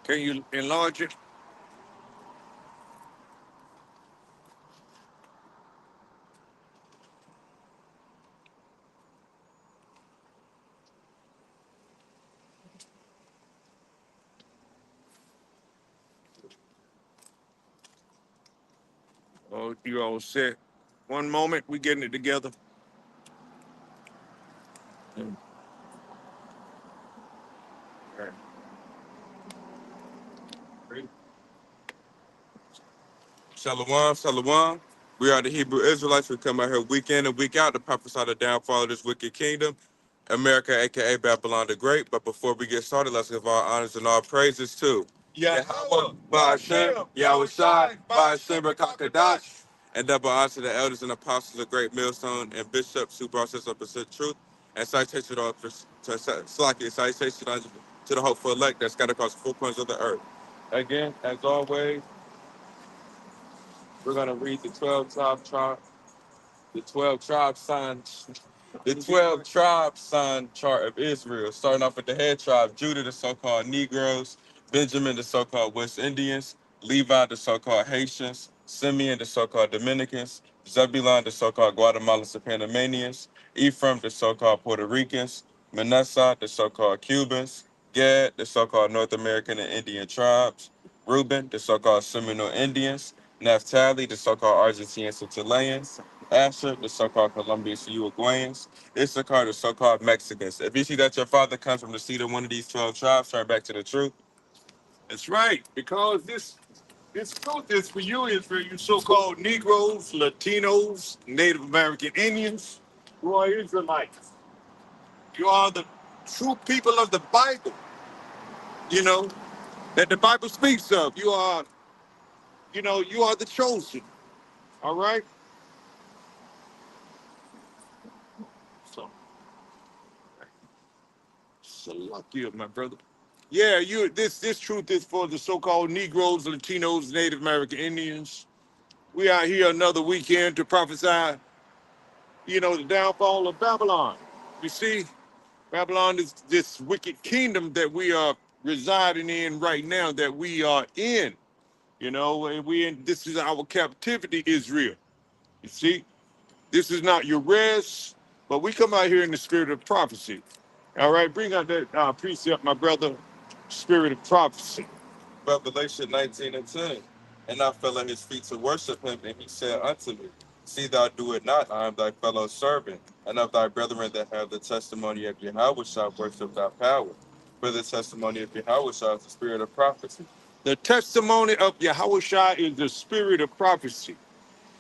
Can you enlarge it? Oh, you all set. One moment, we getting it together. Shalom, shalom. We are the Hebrew Israelites. We come out here week in and week out to prophesy the downfall of this wicked kingdom, America, aka Babylon the Great. But before we get started, let's give our honors and all praises to Yahweh, Ba'ashem, Yahweh Shai, Ba'ashem, Rakakadash, and double honor to the elders and apostles of Great Millstone and bishops who brought us up to truth, and citation to the hopeful elect that's got across the four corners of the earth. Again, as always, we're gonna read the 12 tribe signs, the 12 tribe sign chart of Israel, starting off with the head tribe, Judah, the so-called Negroes, Benjamin, the so-called West Indians, Levi, the so-called Haitians, Simeon, the so-called Dominicans, Zebulon, the so-called Guatemalans and Panamanians, Ephraim, the so-called Puerto Ricans, Manasseh, the so-called Cubans, Gad, the so-called North American and Indian tribes, Reuben, the so-called Seminole Indians, Naphtali, the so-called Argentines and Chileans, Asher, the so-called Colombians and Uruguayans, Issachar, the so-called Mexicans. If you see that your father comes from the seed of one of these 12 tribes, turn back to the truth. That's right, because this truth is for you, Israel, you so-called Negroes, Latinos, Native American Indians, who are Israelites. You are the true people of the Bible, you know, that the Bible speaks of. You are, you are the chosen. All right? So lucky of my brother. Yeah, this truth is for the so-called Negroes, Latinos, Native American Indians. We are here another weekend to prophesy, the downfall of Babylon. You see, Babylon is this wicked kingdom that we are residing in right now, that we are in. And this is our captivity, Israel. You see, this is not your rest, but we come out here in the spirit of prophecy. All right, bring out that precept, my brother, spirit of prophecy. Revelation 19:10. And I fell at his feet to worship him, and he said unto me, See thou do it not, I am thy fellow servant, and of thy brethren that have the testimony of Yahweh shall worship thy power. For the testimony of Yahweh is the spirit of prophecy. The testimony of Yahweh is the spirit of prophecy.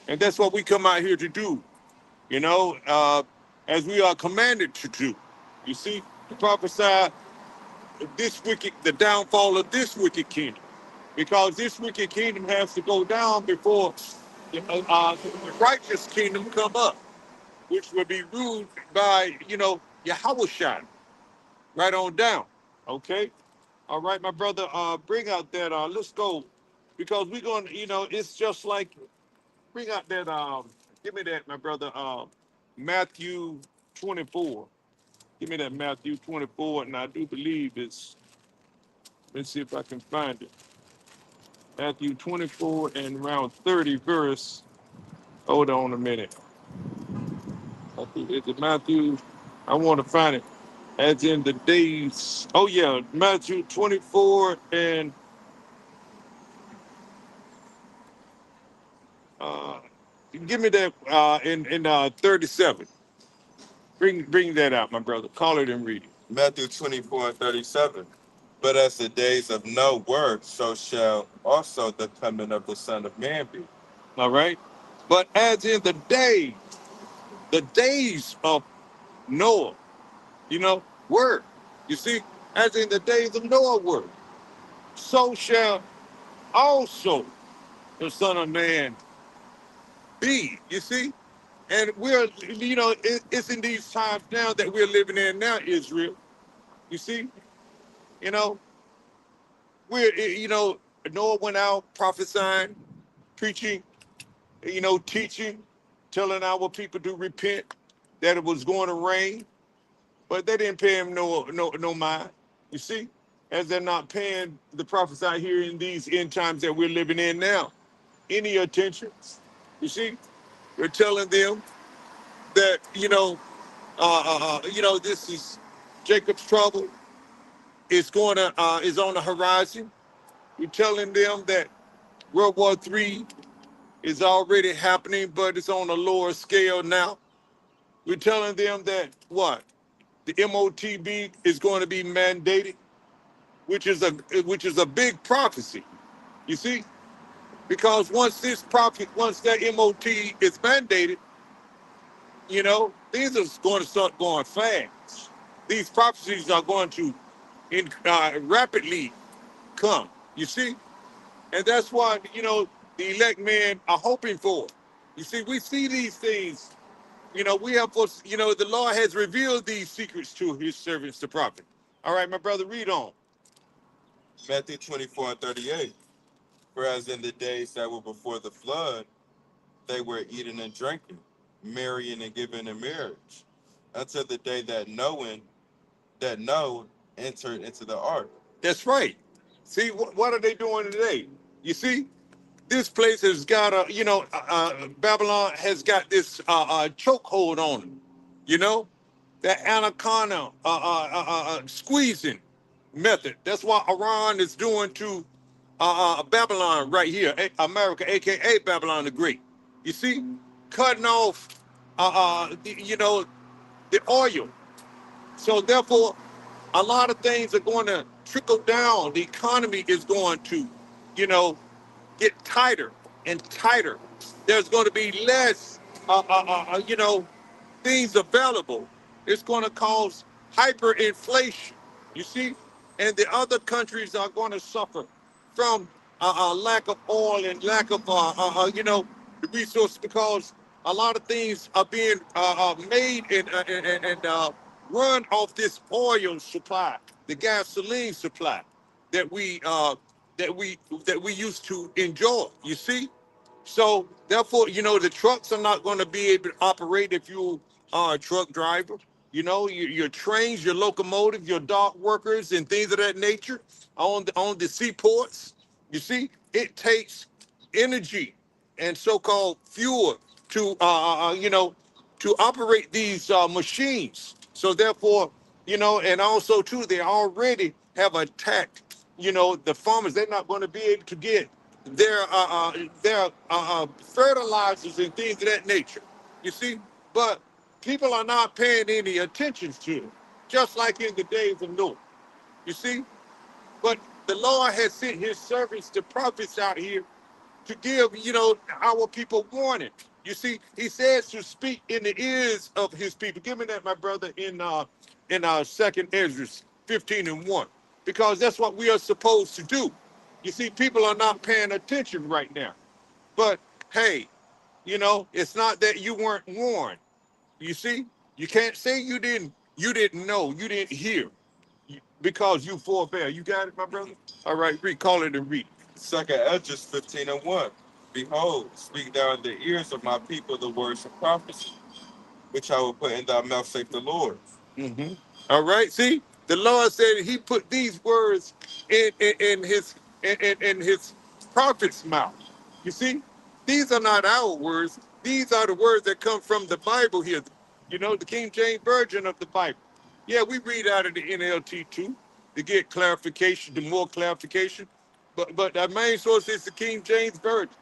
And that's what we come out here to do, as we are commanded to do. You see, to prophesy the downfall of this wicked kingdom, because this wicked kingdom has to go down before the righteous kingdom come up, which will be ruled by, Yahweh, right on down. Okay, all right, my brother. Bring out that. Let's go, because we're going. It's just like bring out that. Give me that, my brother. Matthew 24. Give me that Matthew 24, and I do believe it's. Let's see if I can find it. Matthew 24 and around 30 verse. Hold on a minute. I think it's Matthew. I want to find it. As in the days. Oh yeah, Matthew 24 and uh, give me that in 37. Bring that out, my brother. Call it and read it. Matthew 24 and 37. But as the days of Noah were, so shall also the coming of the Son of Man be. All right. But as in the days of Noah, were. You see, as in the days of Noah were, so shall also the Son of Man be. You see? And it's in these times now that we're living in now, Israel. You see? You know, Noah went out prophesying, preaching, teaching, telling our people to repent, that it was going to rain, but they didn't pay him no mind. You see? as they're not paying the prophets out here in these end times that we're living in now any attention. You see, we're telling them that this is Jacob's trouble is on the horizon. We're telling them that World War III is already happening, but it's on a lower scale now. We're telling them that what the MOTB is going to be mandated, which is a big prophecy. You see, because once that MOT is mandated, things are going to start going fast. These prophecies are going to rapidly come. You see, and that's why the elect men are hoping for. You see, we see these things. We have, the Lord has revealed these secrets to His servants, the prophet. All right, my brother, read on. Matthew 24:38. Whereas in the days that were before the flood, they were eating and drinking, marrying and giving in marriage, until the day that Noah entered into the ark. That's right. See, what are they doing today? You see, this place has got Babylon has got this chokehold on it. You know, that anaconda squeezing method. That's what Iran is doing to Babylon right here, America, aka Babylon the Great. You see, cutting off, the oil. So therefore, a lot of things are going to trickle down. The economy is going to, you know, get tighter and tighter. There's going to be less, things available. It's going to cause hyperinflation. You see, and the other countries are going to suffer from lack of oil and lack of, the resources because a lot of things are being made and run off this oil supply, the gasoline supply that we that we used to enjoy. You see, so therefore, the trucks are not going to be able to operate if you are a truck driver. Your trains, your locomotives, your dock workers, and things of that nature on the seaports. You see, it takes energy and so-called fuel to to operate these machines. So therefore, and also too, they already have attacked the farmers. They're not going to be able to get their fertilizers and things of that nature. You see, but people are not paying any attention to it, just like in the days of Noah. You see, but the Lord has sent His servants, the prophets, out here to give, our people warning. You see, He says to speak in the ears of His people. Give me that, my brother, in our second Ezra 15:1, because that's what we are supposed to do. You see, people are not paying attention right now. But hey, it's not that you weren't warned. You see, you can't say you didn't know, you didn't hear, because you forbear. You got it, my brother? All right, call it and read. Second Ezra 15:1. Behold, speak thou in the ears of my people the words of prophecy, which I will put in thy mouth, saith the Lord. Mm-hmm. All right. See, the Lord said He put these words in His prophet's mouth. You see, these are not our words. These are the words that come from the Bible here. The King James version of the Bible. Yeah, we read out of the NLT too to get clarification, to more clarification. But our main source is the King James version.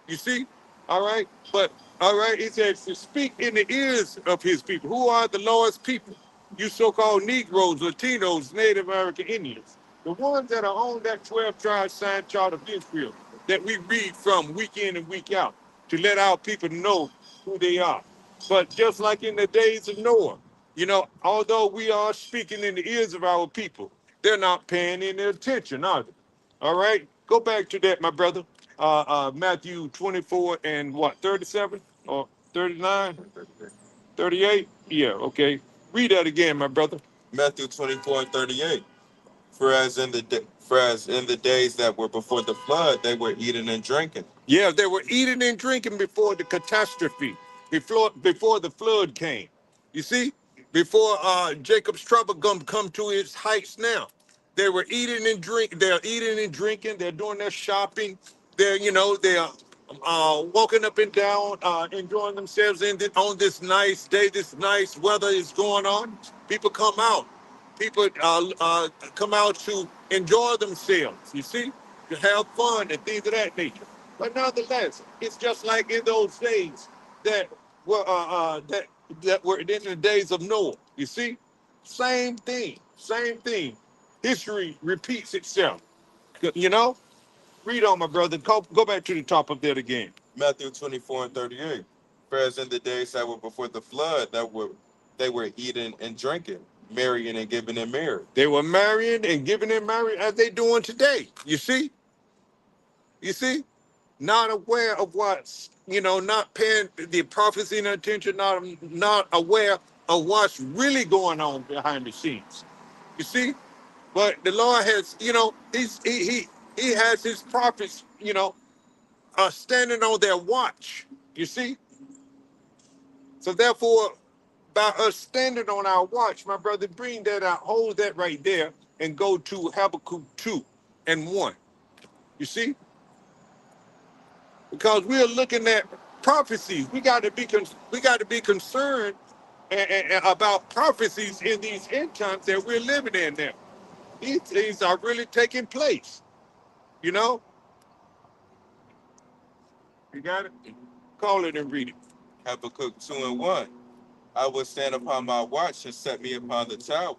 You see? All right. But all right, he says to speak in the ears of His people. Who are the Lord's people? You so-called Negroes, Latinos, Native American Indians. The ones that are on that 12 tribe sign chart of Israel that we read from week in and week out to let our people know who they are. But just like in the days of Noah, although we are speaking in the ears of our people, they're not paying any attention, are they? All right, go back to that, my brother. Matthew 24 and what, 37 or 39, 38? Yeah, okay. Read that again, my brother. Matthew 24:38. Whereas in the days that were before the flood, they were eating and drinking. Yeah, they were eating and drinking before the catastrophe, before the flood came. You see, before Jacob's trouble come to its heights now. They were eating and drink. They're eating and drinking. They're doing their shopping. They're walking up and down, enjoying themselves on this nice day. This nice weather is going on. People come out. People come out to enjoy themselves. You see, to have fun and things of that nature. But nonetheless, it's just like in those days that were in the days of Noah. You see, same thing, same thing. History repeats itself. You know, read on, my brother. Go back to the top of that again. Matthew 24 and 38. Whereas in the days that were before the flood, they were eating and drinking, marrying and giving in marriage. They were marrying and giving in marriage as they doing today. You see, not aware of what's, not paying the prophecy and attention, not aware of what's really going on behind the scenes. You see, but the Lord has, he has his prophets, standing on their watch. You see, so therefore, by us standing on our watch, my brother, bring that out, hold that right there, and go to Habakkuk 2 and 1. You see, because we're looking at prophecies. We got to be concerned about prophecies in these end times that we're living in now. These things are really taking place. You know, you got it. Call it and read it. Habakkuk 2 and 1. I will stand upon my watch and set me upon the tower,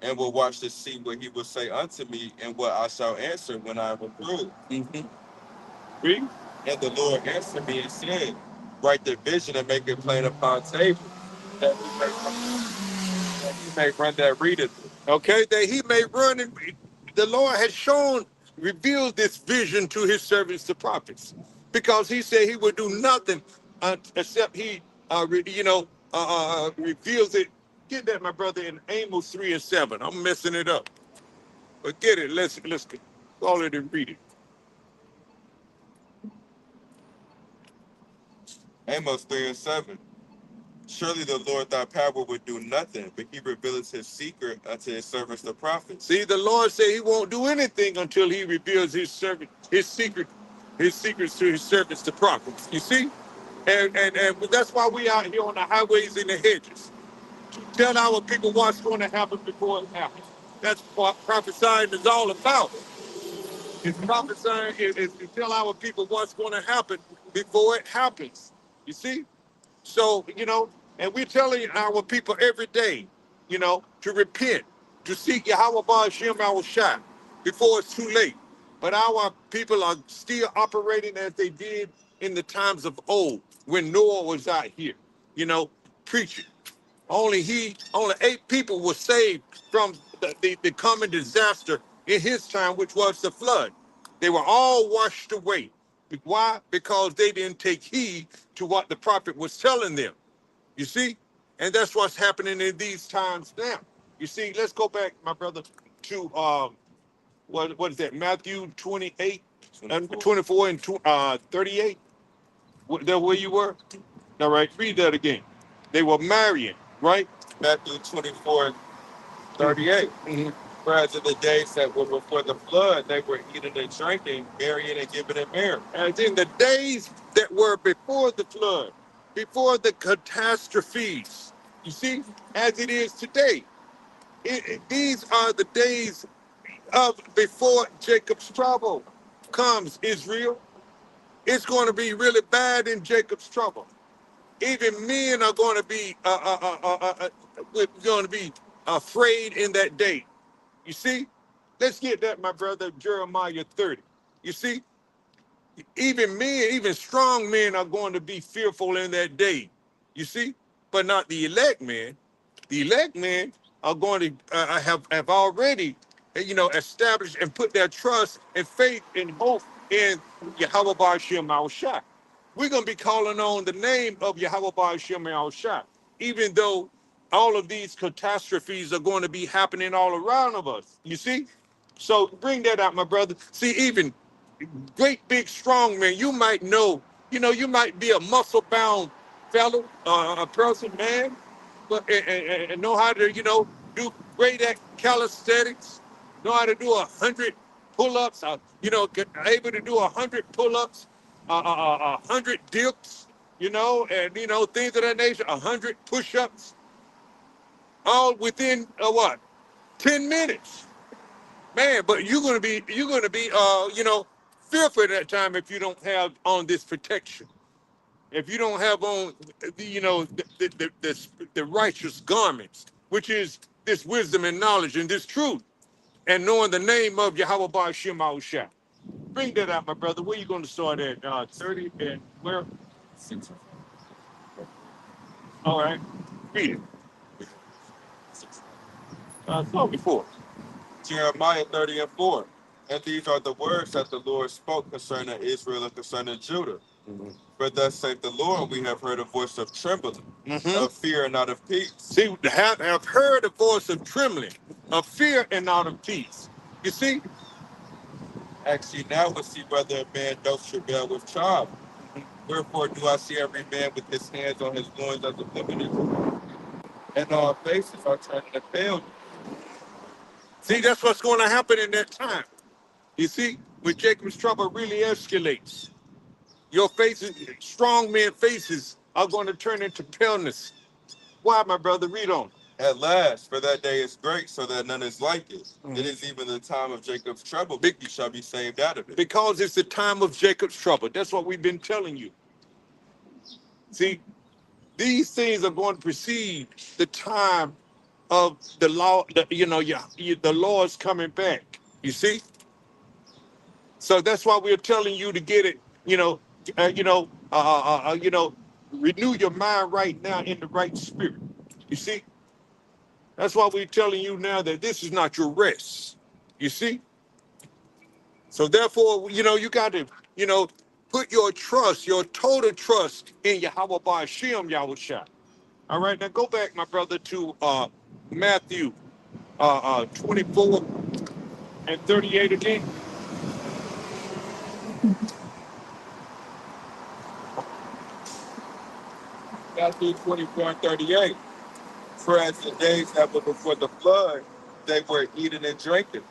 and will watch to see what he will say unto me, and what I shall answer when I am approved. Mm-hmm. Read. And the Lord answered me and said, write the vision and make it plain upon tables, that he may run that readeth. Okay, that he may run and the Lord has revealed this vision to his servants, the prophets, because he said he would do nothing except he, reveals it. Get that, my brother, in Amos 3 and 7. I'm messing it up, but get it. Let's call it and read it. Amos 3 and 7. Surely the Lord thy power would do nothing, but he revealeth his secret unto his servants the prophets. See, the Lord said he won't do anything until he reveals his secrets to his servants, the prophets. You see? And that's why we out here on the highways and the hedges, to tell our people what's going to happen before it happens. That's what prophesying is all about. It's prophesying is to tell our people what's going to happen before it happens. You see? So, and we're telling our people every day, to repent, to seek Yahweh Ba'ashem our Shah before it's too late. But our people are still operating as they did in the times of old, when Noah was out here, preaching. Only 8 people were saved from the common disaster in his time, which was the flood. They were all washed away. Why? Because they didn't take heed to what the prophet was telling them. You see? And that's what's happening in these times now. You see, let's go back, my brother, to what is that? Matthew 28, 24 and 38. That where you were? All right, read that again. They were marrying, right? Matthew 24 38. Mm-hmm. Whereas in the days that were before the flood, they were eating and drinking, marrying and giving in marriage. As in the days that were before the flood, before the catastrophes, you see, as it is today. These are the days of before Jacob's trouble comes, Israel. It's going to be really bad in Jacob's trouble. Even men are going to be afraid in that day. You see? Let's get that, my brother, Jeremiah 30. You see? Even men, even strong men are going to be fearful in that day. You see? But not the elect men. The elect men are going to have already, established and put their trust and faith and hope in Yahweh Ba'ashem Shah. We're going to be calling on the name of Yahweh Ba'ashem Shah, even though all of these catastrophes are going to be happening all around of us. You see? So bring that out, my brother. See, even great, big, strong men, you might know, you might be a muscle-bound fellow, a person, man, but and know how to, do great at calisthenics, know how to do 100 pull-ups, able to do 100 pull-ups, 100 dips, and things of that nature, 100 push-ups, all within what, 10 minutes, man. But you're gonna be fearful at that time if you don't have on this protection. If you don't have on, the righteous garments, which is this wisdom and knowledge and this truth, and knowing the name of Yahweh Bar Shem Shah. Bring that out, my brother. Where you going to start at? 30 and where? All right. Read it. Start before. Jeremiah 30 and 4. And these are the words that the Lord spoke concerning Israel and concerning Judah. For thus saith the Lord, we have heard a voice of trembling, of fear and not of peace. See, have heard a voice of trembling, of fear and not of peace. You see? Ask ye now and see whether a man doth travail with child. Wherefore do I see every man with his hands on his loins as a woman is, and all faces are turning to pale. See, that's what's going to happen in that time. You see, when Jacob's trouble really escalates, your faces, strong men faces, are going to turn into paleness. Why, my brother? Read on. At last, for that day is great, so that none is like it. It is even the time of Jacob's trouble, but he shall be saved out of it. Because it's the time of Jacob's trouble. That's what we've been telling you. See, these things are going to precede the time of the law. The Lord's coming back. You see. So that's why we're telling you to get it. Renew your mind right now in the right spirit. You see. That's why we're telling you now that this is not your rest. You see. So therefore, you got to, put your trust, your total trust in Yahweh Bar Shem Yahushua. All right, now go back, my brother, to Matthew 24 and 38 again. Matthew 24 and 38. For as the days that were before the flood, they were eating and drinking,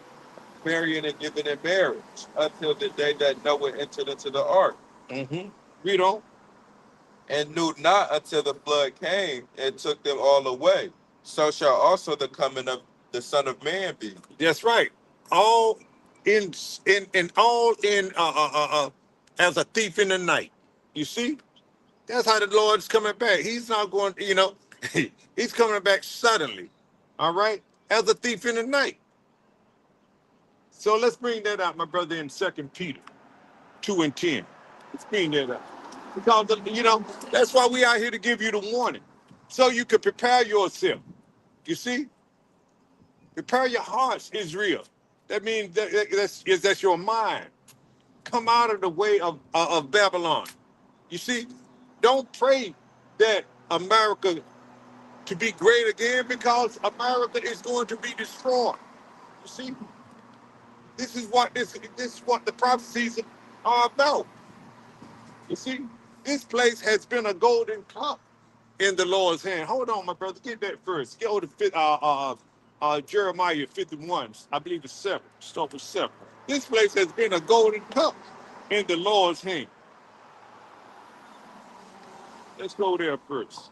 marrying and giving in marriage, until the day that Noah entered into the ark. Read on. And knew not until the flood came and took them all away. So shall also the coming of the Son of Man be. That's right. All in as a thief in the night. You see? That's how the Lord's coming back. He's not going, he's coming back suddenly. All right? As a thief in the night. So let's bring that out, my brother, in 2 Peter 2 and 10. Let's bring that out. Because, that's why we out here to give you the warning. So you can prepare yourself. You see? Prepare your hearts, Israel. That means that's your mind. Come out of the way of Babylon. You see? Don't pray that America to be great again, because America is going to be destroyed. You see? This is what the prophecies are about. You see? This place has been a golden cup in the Lord's hand. Hold on, my brother. Get that first. Go to Jeremiah 51. I believe it's 7. Start with 7. This place has been a golden cup in the Lord's hand. Let's go there first.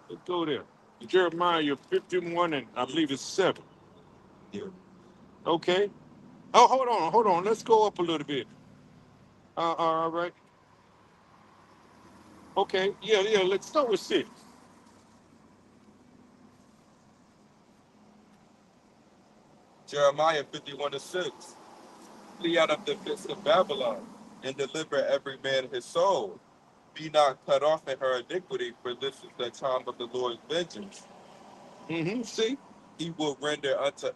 Let's go there. Jeremiah 51 and I believe it's 7. Yeah. Okay. Oh, hold on. Let's go up a little bit. All right. Okay. Yeah. Let's start with 6. Jeremiah 51 and 6. Flee out of the midst of Babylon, and deliver every man his soul. Be not cut off in her iniquity, for this is the time of the Lord's vengeance. See? He will render unto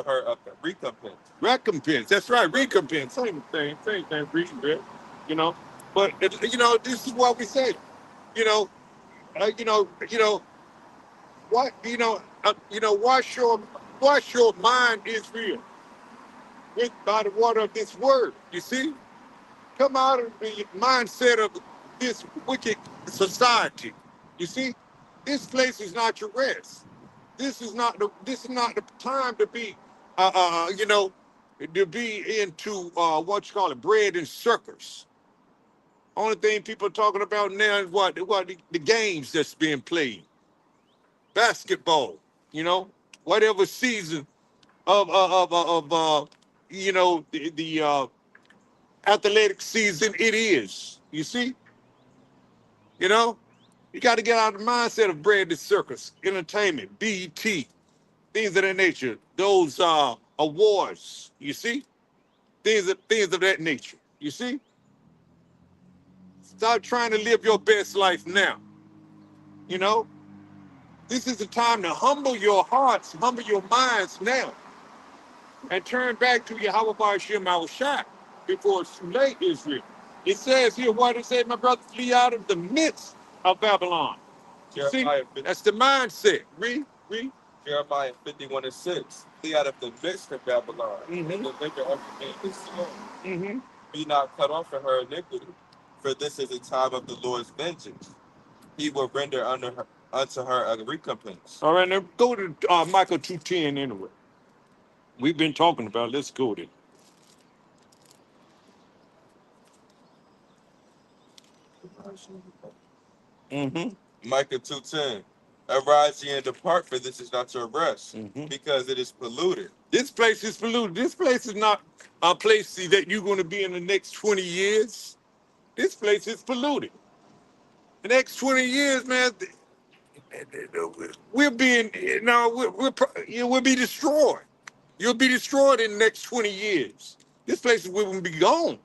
her a recompense. Recompense. That's right. Recompense. Same thing. Recompense. But this is what we say. You know. What. Wash your mind, Israel, by the water of this word. You see. Come out of the mindset of this wicked society. You see, this place is not your rest. This is not the time to be you know, to be into what you call it, bread and circus. Only thing people are talking about now is what the games that's being played, basketball. You know, whatever season of you know the athletic season it is. You see, you know, you got to get out of the mindset of bread and circus, entertainment, BET, things of that nature. Those awards. You see, things of that nature. You see, start trying to live your best life now. You know, this is the time to humble your hearts, humble your minds now, and turn back to Yahweh Ba'ashem Al Shai before it's too late, Israel. It says here, what it said, my brother, flee out of the midst of Babylon. You see, that's the mindset. Read. Jeremiah 51:6. Flee out of the midst of Babylon, Mm-hmm. and deliver everything is slow. Mm-hmm. Be not cut off in her iniquity, for this is the time of the Lord's vengeance. He will render unto her a recompense. All right, now go to Michael 2:10 anyway. We've been talking about it. Let's go there. Mm-hmm. Micah 2:10. Arise ye and depart, for this is not your rest, Mm-hmm. because it is polluted. This place is polluted. This place is not a place that you're going to be in the next 20 years. This place is polluted. The next 20 years, man, we're being, we'll be destroyed. You'll be destroyed in the next 20 years. This place will be gone.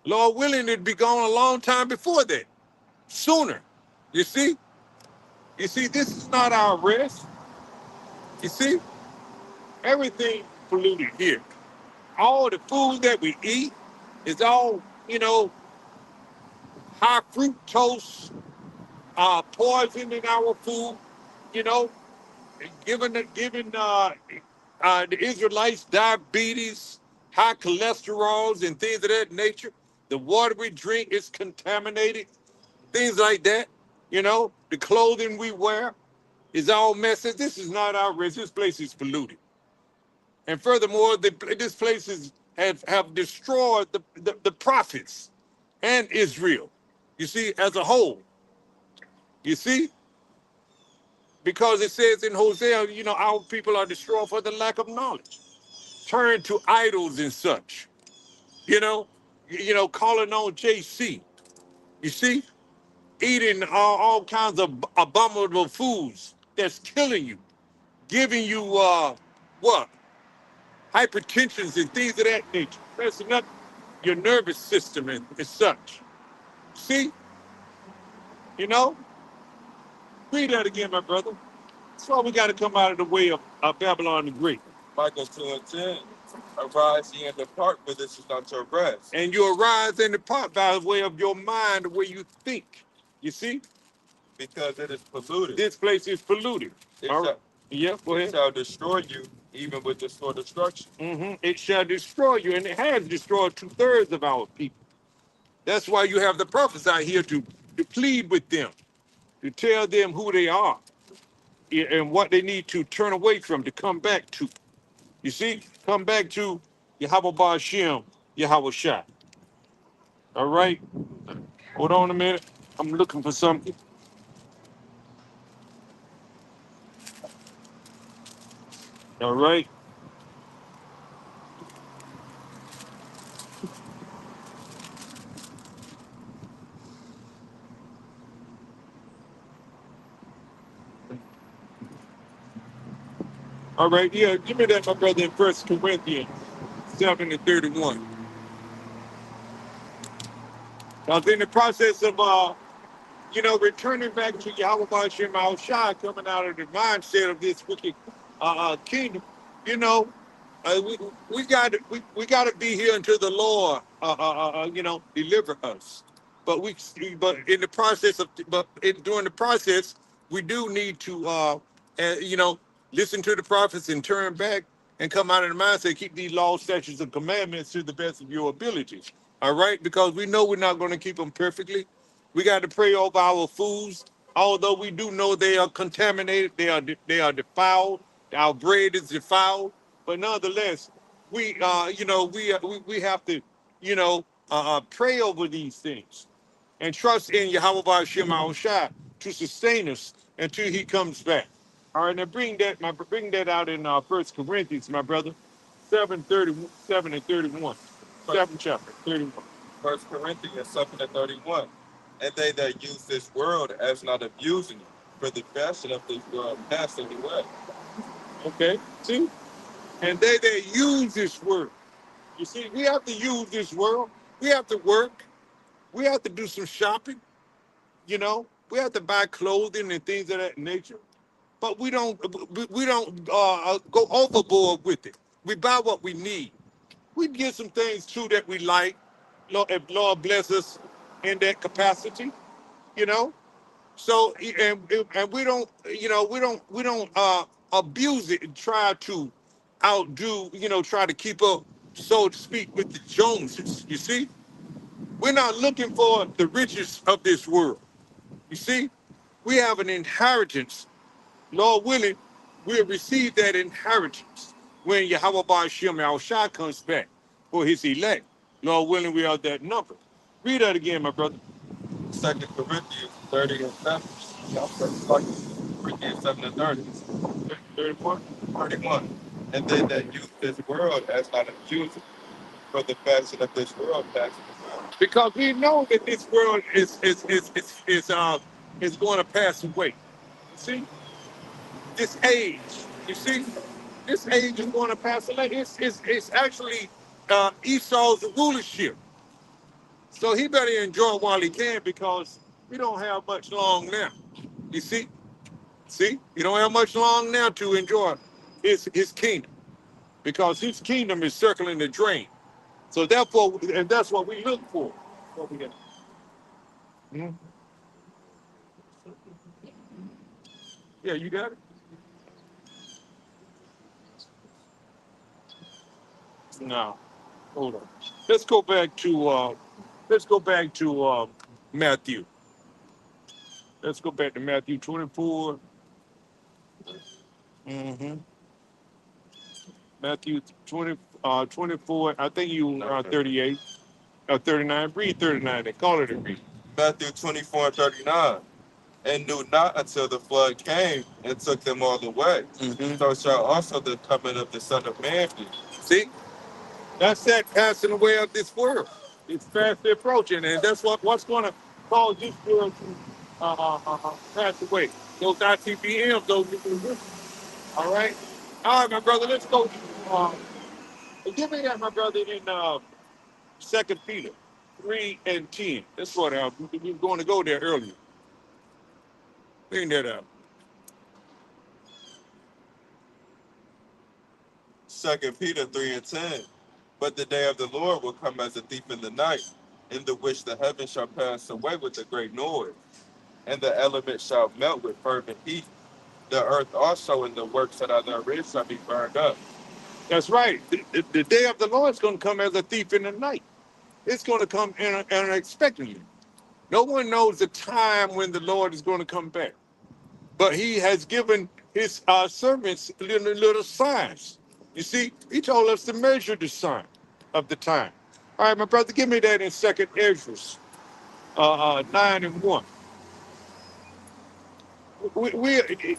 Lord willing, it'd be gone a long time before that. Sooner. You see? You see, this is not our rest. You see? Everything polluted here. All the food that we eat is all, high fructose, poison in our food, you know, giving the Israelites diabetes, high cholesterols, and things of that nature. The water we drink is contaminated, things like that. You know, the clothing we wear is all messy. This is not our rest. This place is polluted. And furthermore, this place have destroyed the prophets and Israel, you see, as a whole. You see? Because it says in Hosea, our people are destroyed for the lack of knowledge. Turn to idols and such. Calling on JC. You see? Eating all kinds of abominable foods that's killing you, giving you what? Hypertensions and things of that nature. Messing up your nervous system and such. See? You know? Read that again, my brother. That's why we got to come out of the way of Babylon the Great. Micah 2:10. Arise ye and depart, for this is not your rest. And you arise and depart by way of your mind, the way you think. You see? Because it is polluted. This place is polluted. All right. Yeah, go ahead. It shall destroy you, even with the sword destruction. Mm-hmm. It shall destroy you, and it has destroyed 2/3 of our people. That's why you have the prophets out here to plead with them, to tell them who they are and what they need to turn away from, to come back to. You see? Come back to Yahweh Ba'ashem, Yahweh Shai. All right? Hold on a minute. I'm looking for something. All right? All right, yeah, give me that, my brother, in 1 Corinthians 7:31. I was in the process of, returning back to Yahweh Hashem Al Shai, coming out of the mindset of this wicked kingdom. You know, we got to be here until the Lord, deliver us. But in the process during the process, we do need to, listen to the prophets and turn back and come out of the mindset, keep these laws, statutes, and commandments to the best of your abilities. All right, because we know we're not going to keep them perfectly. We got to pray over our foods, although we do know they are contaminated, they are defiled. Our bread is defiled, But nonetheless, we have to, pray over these things and trust in Yahweh Shema Shai to sustain us until He comes back. All right, now bring that out in First Corinthians, my brother, 7:37 and 31, 7 chapter 31. First Corinthians 7 and 31. And they that use this world as not abusing it, for the fashion of this world passing away. Okay, see, and they that use this world. You see, we have to use this world. We have to work. We have to do some shopping. We have to buy clothing and things of that nature. But we don't go overboard with it. We buy what we need. We get some things too that we like. Lord, if Lord bless us in that capacity, you know. So and we don't abuse it and try to outdo, try to keep up, so to speak, with the Joneses. You see, we're not looking for the riches of this world. You see, we have an inheritance. Lord willing, we'll receive that inheritance when Yahweh Ba'ashem Al Shai comes back for his elect. Lord willing, we are that number. Read that again, my brother. 2 Corinthians 30 and 7. Yeah, 2 Corinthians 7 and 30. 31. 31. And they that use this world as not abusing, for the fashion of this world passing away. Because we know that this world is going to pass away. You see, this age. You see, this age is going to pass away. It's actually Esau's rulership. So he better enjoy it while he can, because we don't have much long now. You see, you don't have much long now to enjoy his kingdom, because his kingdom is circling the drain. So therefore, and that's what we look for. What we get. Mhm. Yeah, you got it. No, hold on. Let's go back to Matthew. Let's go back to Matthew 24. hmm Matthew 24. I think you 38, 39. Read 39 and call it a read. Matthew 24 and 39. And knew not until the flood came and took them all away. So shall also the coming of the Son of Man be. See, that's that passing away of this world. It's fast approaching, and that's what's going to cause this world to pass away. Those ICBMs, all right? All right, my brother, let's go to, give me that, my brother, in 2 Peter 3 and 10. That's what we were going to go there earlier. Clean that up. 2 Peter 3 and 10. But the day of the Lord will come as a thief in the night, in the which the heavens shall pass away with a great noise, and the elements shall melt with fervent heat. The earth also and the works that are therein shall be burned up. That's right. The day of the Lord is going to come as a thief in the night. It's going to come unexpectedly. No one knows the time when the Lord is going to come back. But he has given his servants little signs. You see, he told us to measure the sign of the time. All right, my brother, give me that in 2nd Ezra 9 and 1.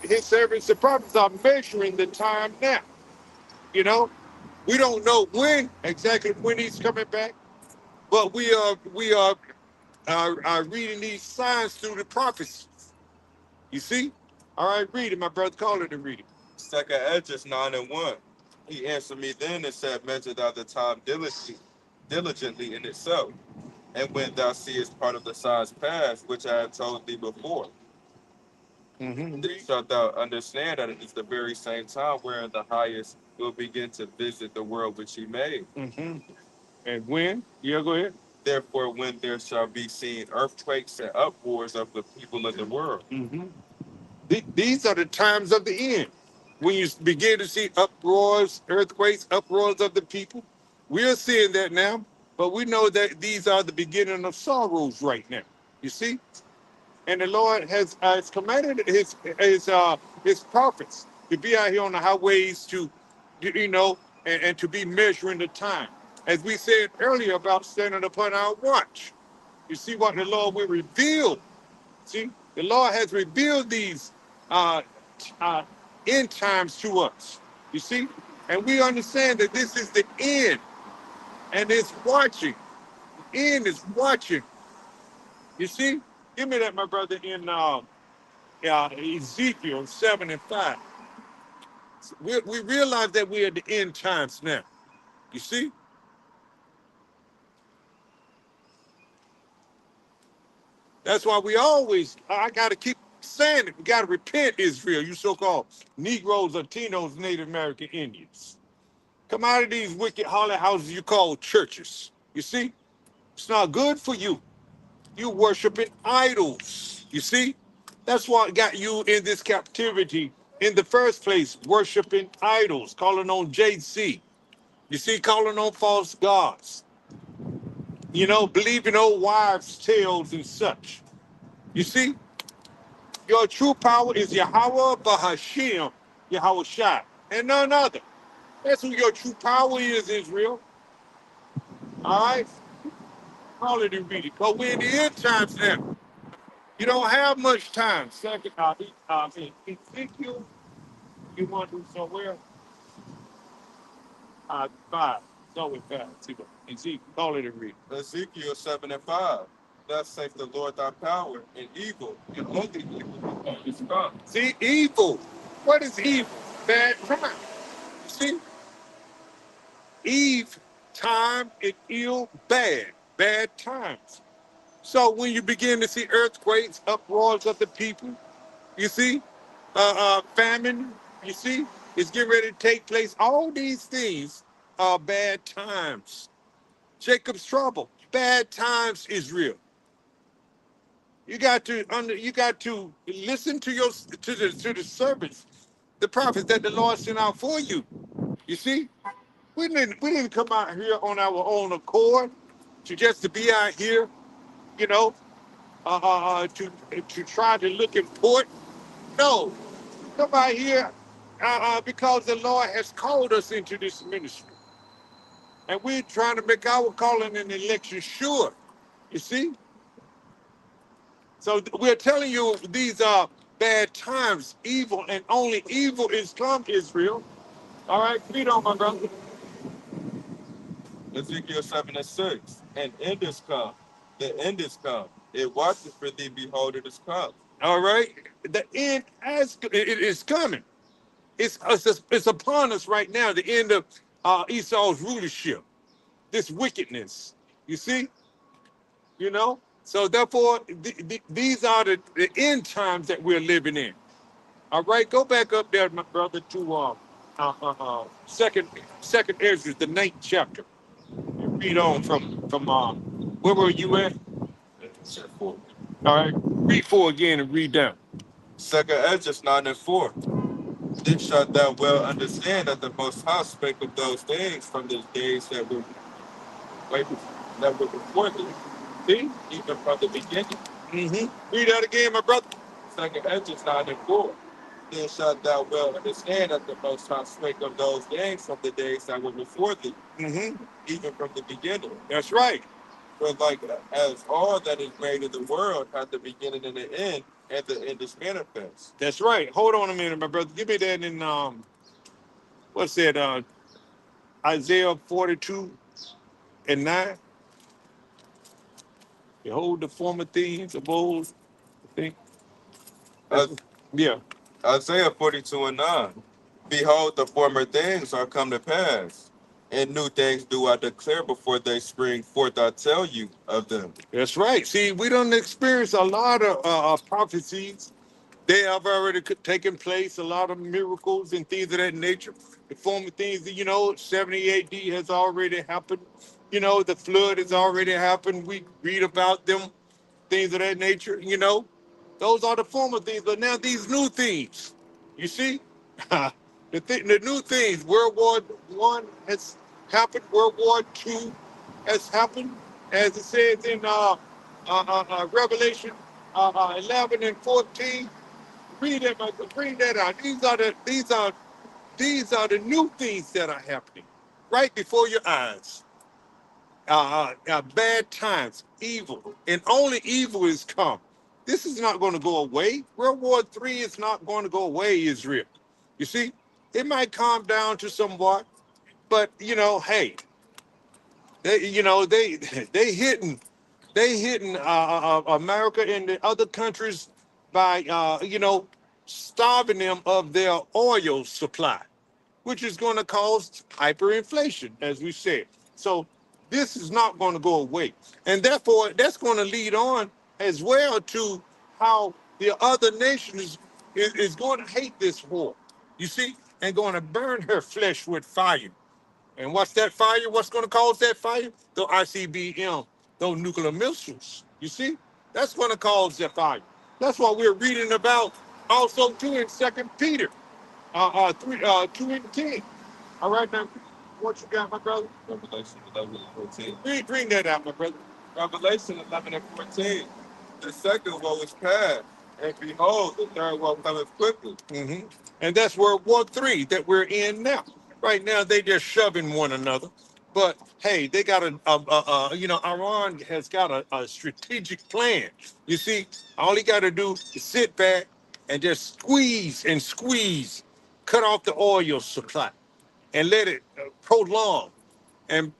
His servants, the prophets, are measuring the time now. You know, we don't know exactly when he's coming back, but we are reading these signs through the prophets. You see? All right, read it, my brother. Call it and read it. 2 Ezra 9 and 1. He answered me then and said, measure thou the time diligently in itself. And when thou seest part of the signs pass, which I have told thee before, then shalt thou understand that it is the very same time wherein the highest will begin to visit the world which he made. And when? Yeah, go ahead. Therefore, when there shall be seen earthquakes and uproars of the people of the world. These are the times of the end. When you begin to see uproars, earthquakes, uproars of the people, we're seeing that now, but we know that these are the beginning of sorrows right now. You see? And the Lord has commanded his prophets to be out here on the highways to and to be measuring the time. As we said earlier about standing upon our watch. You see what the Lord will reveal. See, the Lord has revealed these uh, uh, end times to us. You see, and we understand that this is the end, and it's watching. The end is watching. You see, give me that, my brother, in Ezekiel 7:5. We realize that we're at the end times now. You see, that's why I got to keep saying it. We got to repent, Israel, you so-called Negroes, Latinos, Native American Indians. Come out of these wicked holy houses you call churches. You see, it's not good for you. You worshiping idols. You see, that's what got you in this captivity in the first place, worshiping idols, calling on JC. You see, calling on false gods. Believing old wives' tales and such. You see, your true power is Yahweh Bahashim, Yahweh Shai, and none other. That's who your true power is, Israel. All right? Call it and read it. Because we're in the end times now. You don't have much time. Second, Ezekiel, you want to do somewhere? 5. So with 5. Ezekiel, call it and read it. Ezekiel 7:5. Thus saith the Lord thy power, and evil, and only evil is come. See, evil. What is evil? Bad time. See, Eve, time, and ill, bad times. So when you begin to see earthquakes, uproars of the people, you see, famine, you see, it's getting ready to take place. All these things are bad times. Jacob's trouble, bad times, Israel. You got to listen to the servants, the prophets that the Lord sent out for you. You see, we didn't come out here on our own accord to be out here, you know, to try to look important. No, come out here because the Lord has called us into this ministry, and we're trying to make our calling and election sure. You see, so we're telling you these are bad times, evil, and only evil is come, Israel. All right, read on, my brother. Ezekiel 7:6. And end is come. The end is come. It watches for thee, behold, it is come. All right, the end it is coming. It's upon us right now. The end of Esau's rulership. This wickedness. You see, So therefore, these are the end times that we're living in. All right, go back up there, my brother, to second Ezra, the 9th chapter. Read on from where were you at? All right, read 4 again and read down. Second Ezra 9:4. Then shalt thou well understand that the Most High spake of those things from the days wait, that were before thee, See? even from the beginning. Read that again, my brother. Second Ezra 9:4. Then shalt thou well understand that the Most High spake of those things from the days that were before thee, even from the beginning. That's right. For like as all that is made in the world had the beginning and the end, and the end is manifest. That's right. Hold on a minute, my brother. Give me that in what's that? Isaiah 42:9. Behold the former things of old. I think. Yeah. Isaiah 42:9. Behold, the former things are come to pass, and new things do I declare before they spring forth. I tell you of them. That's right. See, we don't experience a lot of prophecies. They have already taken place, a lot of miracles and things of that nature. The former things, 70 AD has already happened. The flood has already happened. We read about them, things of that nature, Those are the former things. But now these new things, you see? The new things, World War One has happened, World War Two has happened, as it says in Revelation 11 and 14. Read that out. These are These are the new things that are happening right before your eyes. Bad times, evil, and only evil is come. This is not going to go away. World War III is not going to go away, Israel. You see, it might calm down to somewhat, but hey, they they hitting America and the other countries by starving them of their oil supply, which is going to cause hyperinflation, as we said. So this is not going to go away, and therefore that's going to lead on as well to how the other nations is going to hate this war. You see, and going to burn her flesh with fire. And what's that fire? What's going to cause that fire? The ICBM, those nuclear missiles. You see, that's going to cause that fire. That's what we're reading about also too in Second Peter, 2:10. All right, now, what you got, my brother? Revelation 11 and 14. Bring that out, my brother. Revelation 11 and 14. The second woe is past, and behold, the third woe cometh quickly. And that's World War III that we're in now. Right now, they just shoving one another. But hey, they got Iran has got a strategic plan. You see, all he got to do is sit back and just squeeze and squeeze, cut off the oil supply and let it prolong and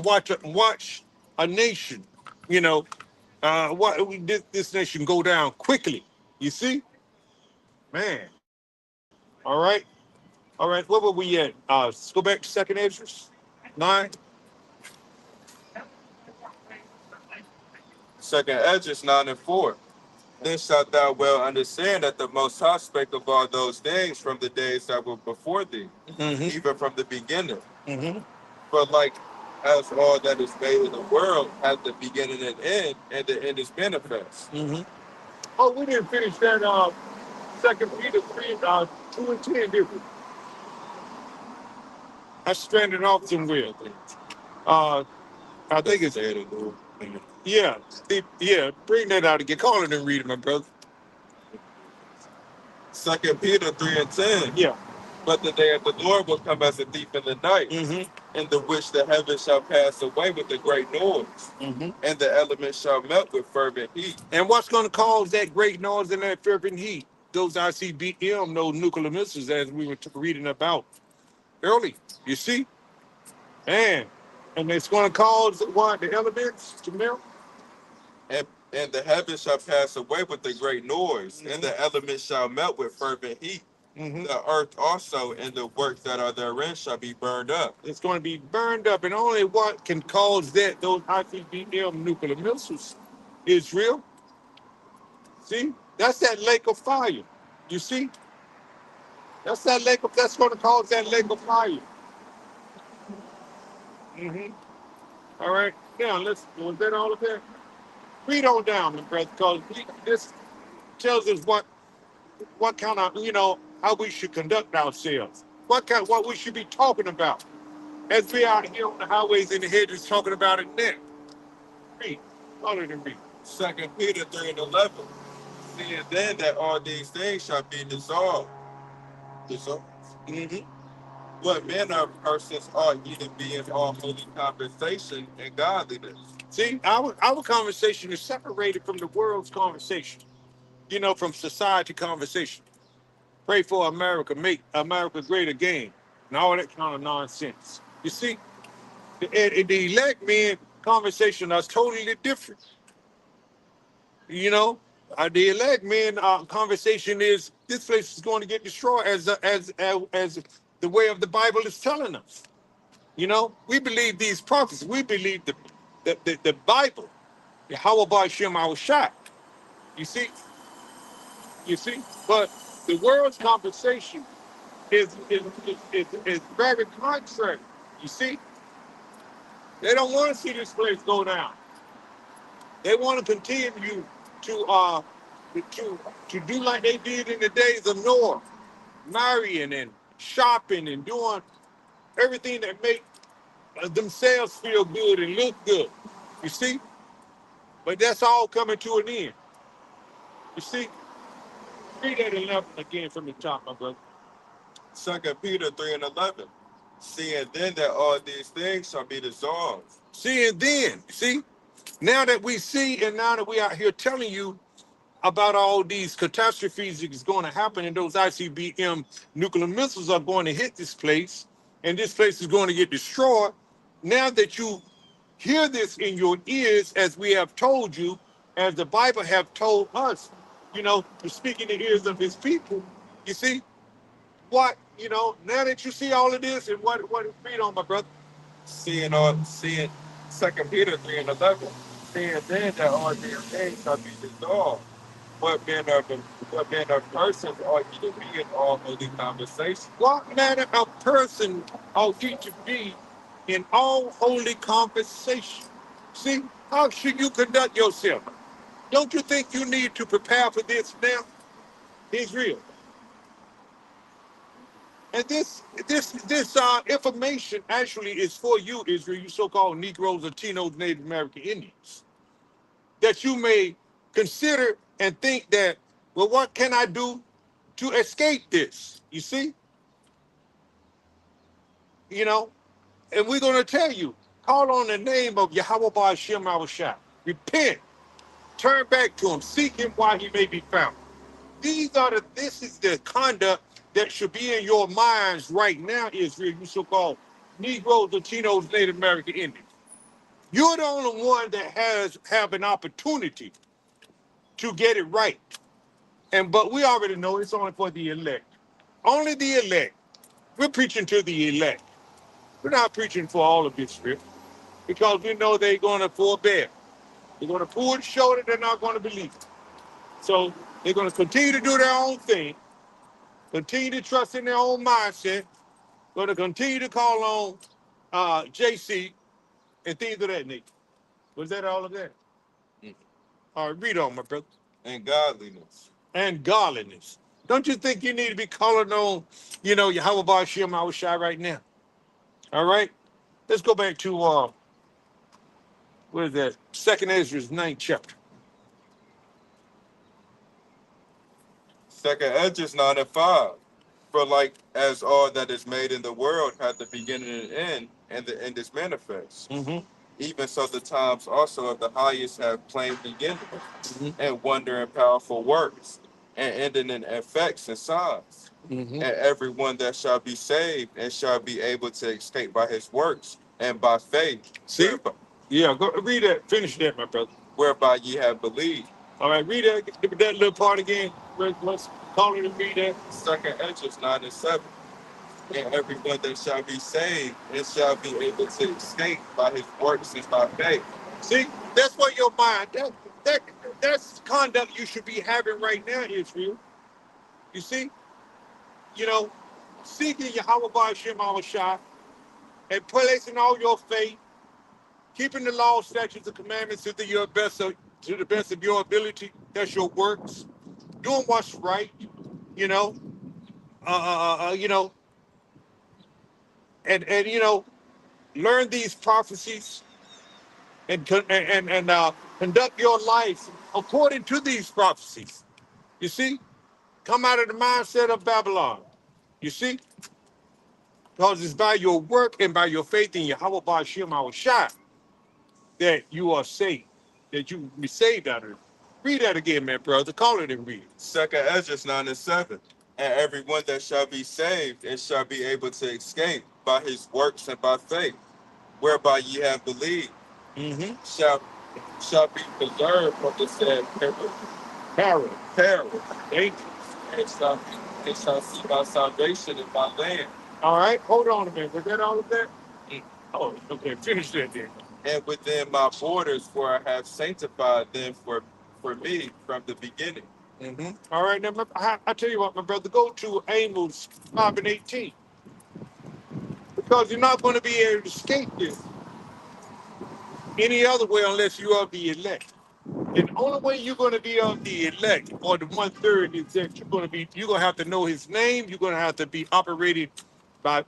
watch a nation, this nation go down quickly. You see, man. All right, all right. Where were we at? Let's go back to Second Ezra 9. Second Edges 9 and 4. Then shalt thou well understand that the Most High spake of all those things from the days that were before thee, even from the beginning. For like as all that is made in the world has the beginning and end, and the end is manifest. Oh, we didn't finish that. Second Peter 3, 2:10, did we? I stranded off somewhere. I think it's yeah, yeah. Bring that out again. Call it and read it, my brother. Second Peter 3 and 10. Yeah. But the day of the Lord will come as a thief in the night, in the which the heavens shall pass away with a great noise, and the elements shall melt with fervent heat. And what's going to cause that great noise and that fervent heat? Those ICBM, those nuclear missiles, as we were reading about early. You see, and it's going to cause what? The elements to melt. And the heavens shall pass away with a great noise, and the elements shall melt with fervent heat. The earth also and the works that are therein shall be burned up. It's going to be burned up, and only what can cause that, those ICBM nuclear missiles, Israel. See, that's that lake of fire. You see, that's going to cause that lake of fire. All right, now was that all of that? Read on down, my brother, because this tells us what kind of, how we should conduct ourselves. What we should be talking about as we out here on the highways and the hedges talking about it now. Read. All of them read. Second Peter 3 and 11. Seeing then that all these things shall be dissolved. What manner of persons ought ye to be in all holy conversation and godliness? See, our conversation is separated from the world's conversation. From society conversation. Pray for America, make America great again, and all that kind of nonsense. You see, the elect men conversation is totally different. The elect men conversation is this place is going to get destroyed as the way of the Bible is telling us. We believe these prophets. We believe the Bible. How about Shem our shot? You see, but the world's conversation is very contrary. You see, they don't want to see this place go down. They want to continue to do like they did in the days of Noah, marrying and shopping and doing everything that make themselves feel good and look good. You see, but that's all coming to an end. You see, read that 11 again from the top, my brother. Second Peter 3 and 11. Seeing then that all these things shall be dissolved. Seeing then, see, now that we see and now that we out here telling you about all these catastrophes that is going to happen and those ICBM nuclear missiles are going to hit this place and this place is going to get destroyed. Now that you hear this in your ears, as we have told you, as the Bible have told us, to speak in the ears of his people, you see, now that you see all of this and what read on, my brother. Seeing Second Peter 3 and 11. Seeing then that all these things shall be dissolved. What manner of persons ought ye to be in all holy conversation? What manner of person ought you to be in all holy conversation? See, how should you conduct yourself? Don't you think you need to prepare for this now? Israel. And this information actually is for you, Israel, you so-called Negroes, Latinos, Native American Indians, that you may consider and think that, well, what can I do to escape this? You see, and we're going to tell you, call on the name of Yahweh Ba'ashem Awashai. Repent, turn back to him, seek him while he may be found. This is the conduct that should be in your minds right now, Israel, you so-called Negroes, Latinos, Native American Indians. You're the only one that have an opportunity to get it right. But we already know it's only for the elect. Only the elect. We're preaching to the elect. We're not preaching for all of Israel because we know they're going to forbear. They're going to pull the shoulder. They're not going to believe it. So they're going to continue to do their own thing, continue to trust in their own mindset, going to continue to call on JC and things of that nature. Was that all of that? Mm. All right, read on, my brother. And godliness. And godliness. Don't you think you need to be calling on, Yahweh Ba'ashem Awashai right now? All right? Let's go back to, what is that? 2nd Ezra's 9th chapter. 2nd Ezra's 9 and 5. For like as all that is made in the world hath the beginning and end, and the end is manifest. Mm-hmm. Even so the times also of the highest have plain beginnings, and wonder and powerful works, and ending in effects and signs. Mm-hmm. And everyone that shall be saved and shall be able to escape by his works and by faith. See? Yeah, go read that. Finish that, my brother. Whereby ye have believed. All right, read that little part again. Let's call it and read that. 2nd Ezra's 9 and 7. And everyone that shall be saved and shall be able to escape by his works and by faith. See, that's what your mind, that's conduct you should be having right now, Israel. You see? Seeking Yahweh Ba'ashem Awashai and placing all your faith, keeping the law, statutes, and commandments to the best of your ability. That's your works. Doing what's right, and learn these prophecies and conduct your life according to these prophecies. You see, come out of the mindset of Babylon. You see, because it's by your work and by your faith in Yahweh Ba'ashem Awashai that you are saved, that you be saved out of it. Read that again, man, brother. Call it and read it. 2nd Ezra's 9 and 7. And everyone that shall be saved and shall be able to escape by his works and by faith, whereby ye have believed, shall be preserved from the said peril, danger, and shall see my salvation in my land. All right, hold on a minute. Was that all of that? Oh, okay. Finish that then. And within my borders, for I have sanctified them for me from the beginning. All right, now I tell you what, my brother, go to Amos 5 and 18. Because you're not going to be able to escape this any other way unless you are the elect. And the only way you're going to be of the elect or the 1/3 is that you're going to have to know his name. You're going to have to be operated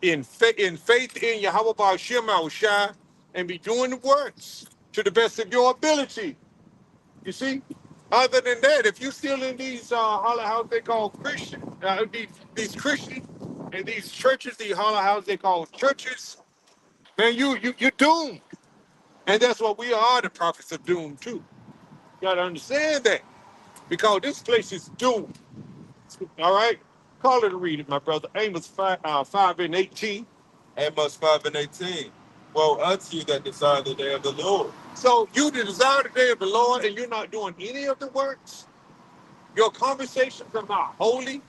in faith in Yahweh Ba'ashem Awashai and be doing the works to the best of your ability. You see? Other than that, if you're still in these how they call Christian, these Christians, And these churches, these hollow houses, they call churches. Man, you're doomed. And that's what we are, the prophets of doom too. You gotta understand that. Because this place is doomed. All right? Call it and read it, my brother. Amos 5 and 18. Amos 5 and 18. Woe unto you that desire the day of the Lord. So you desire the day of the Lord and you're not doing any of the works. Your conversations are not holy.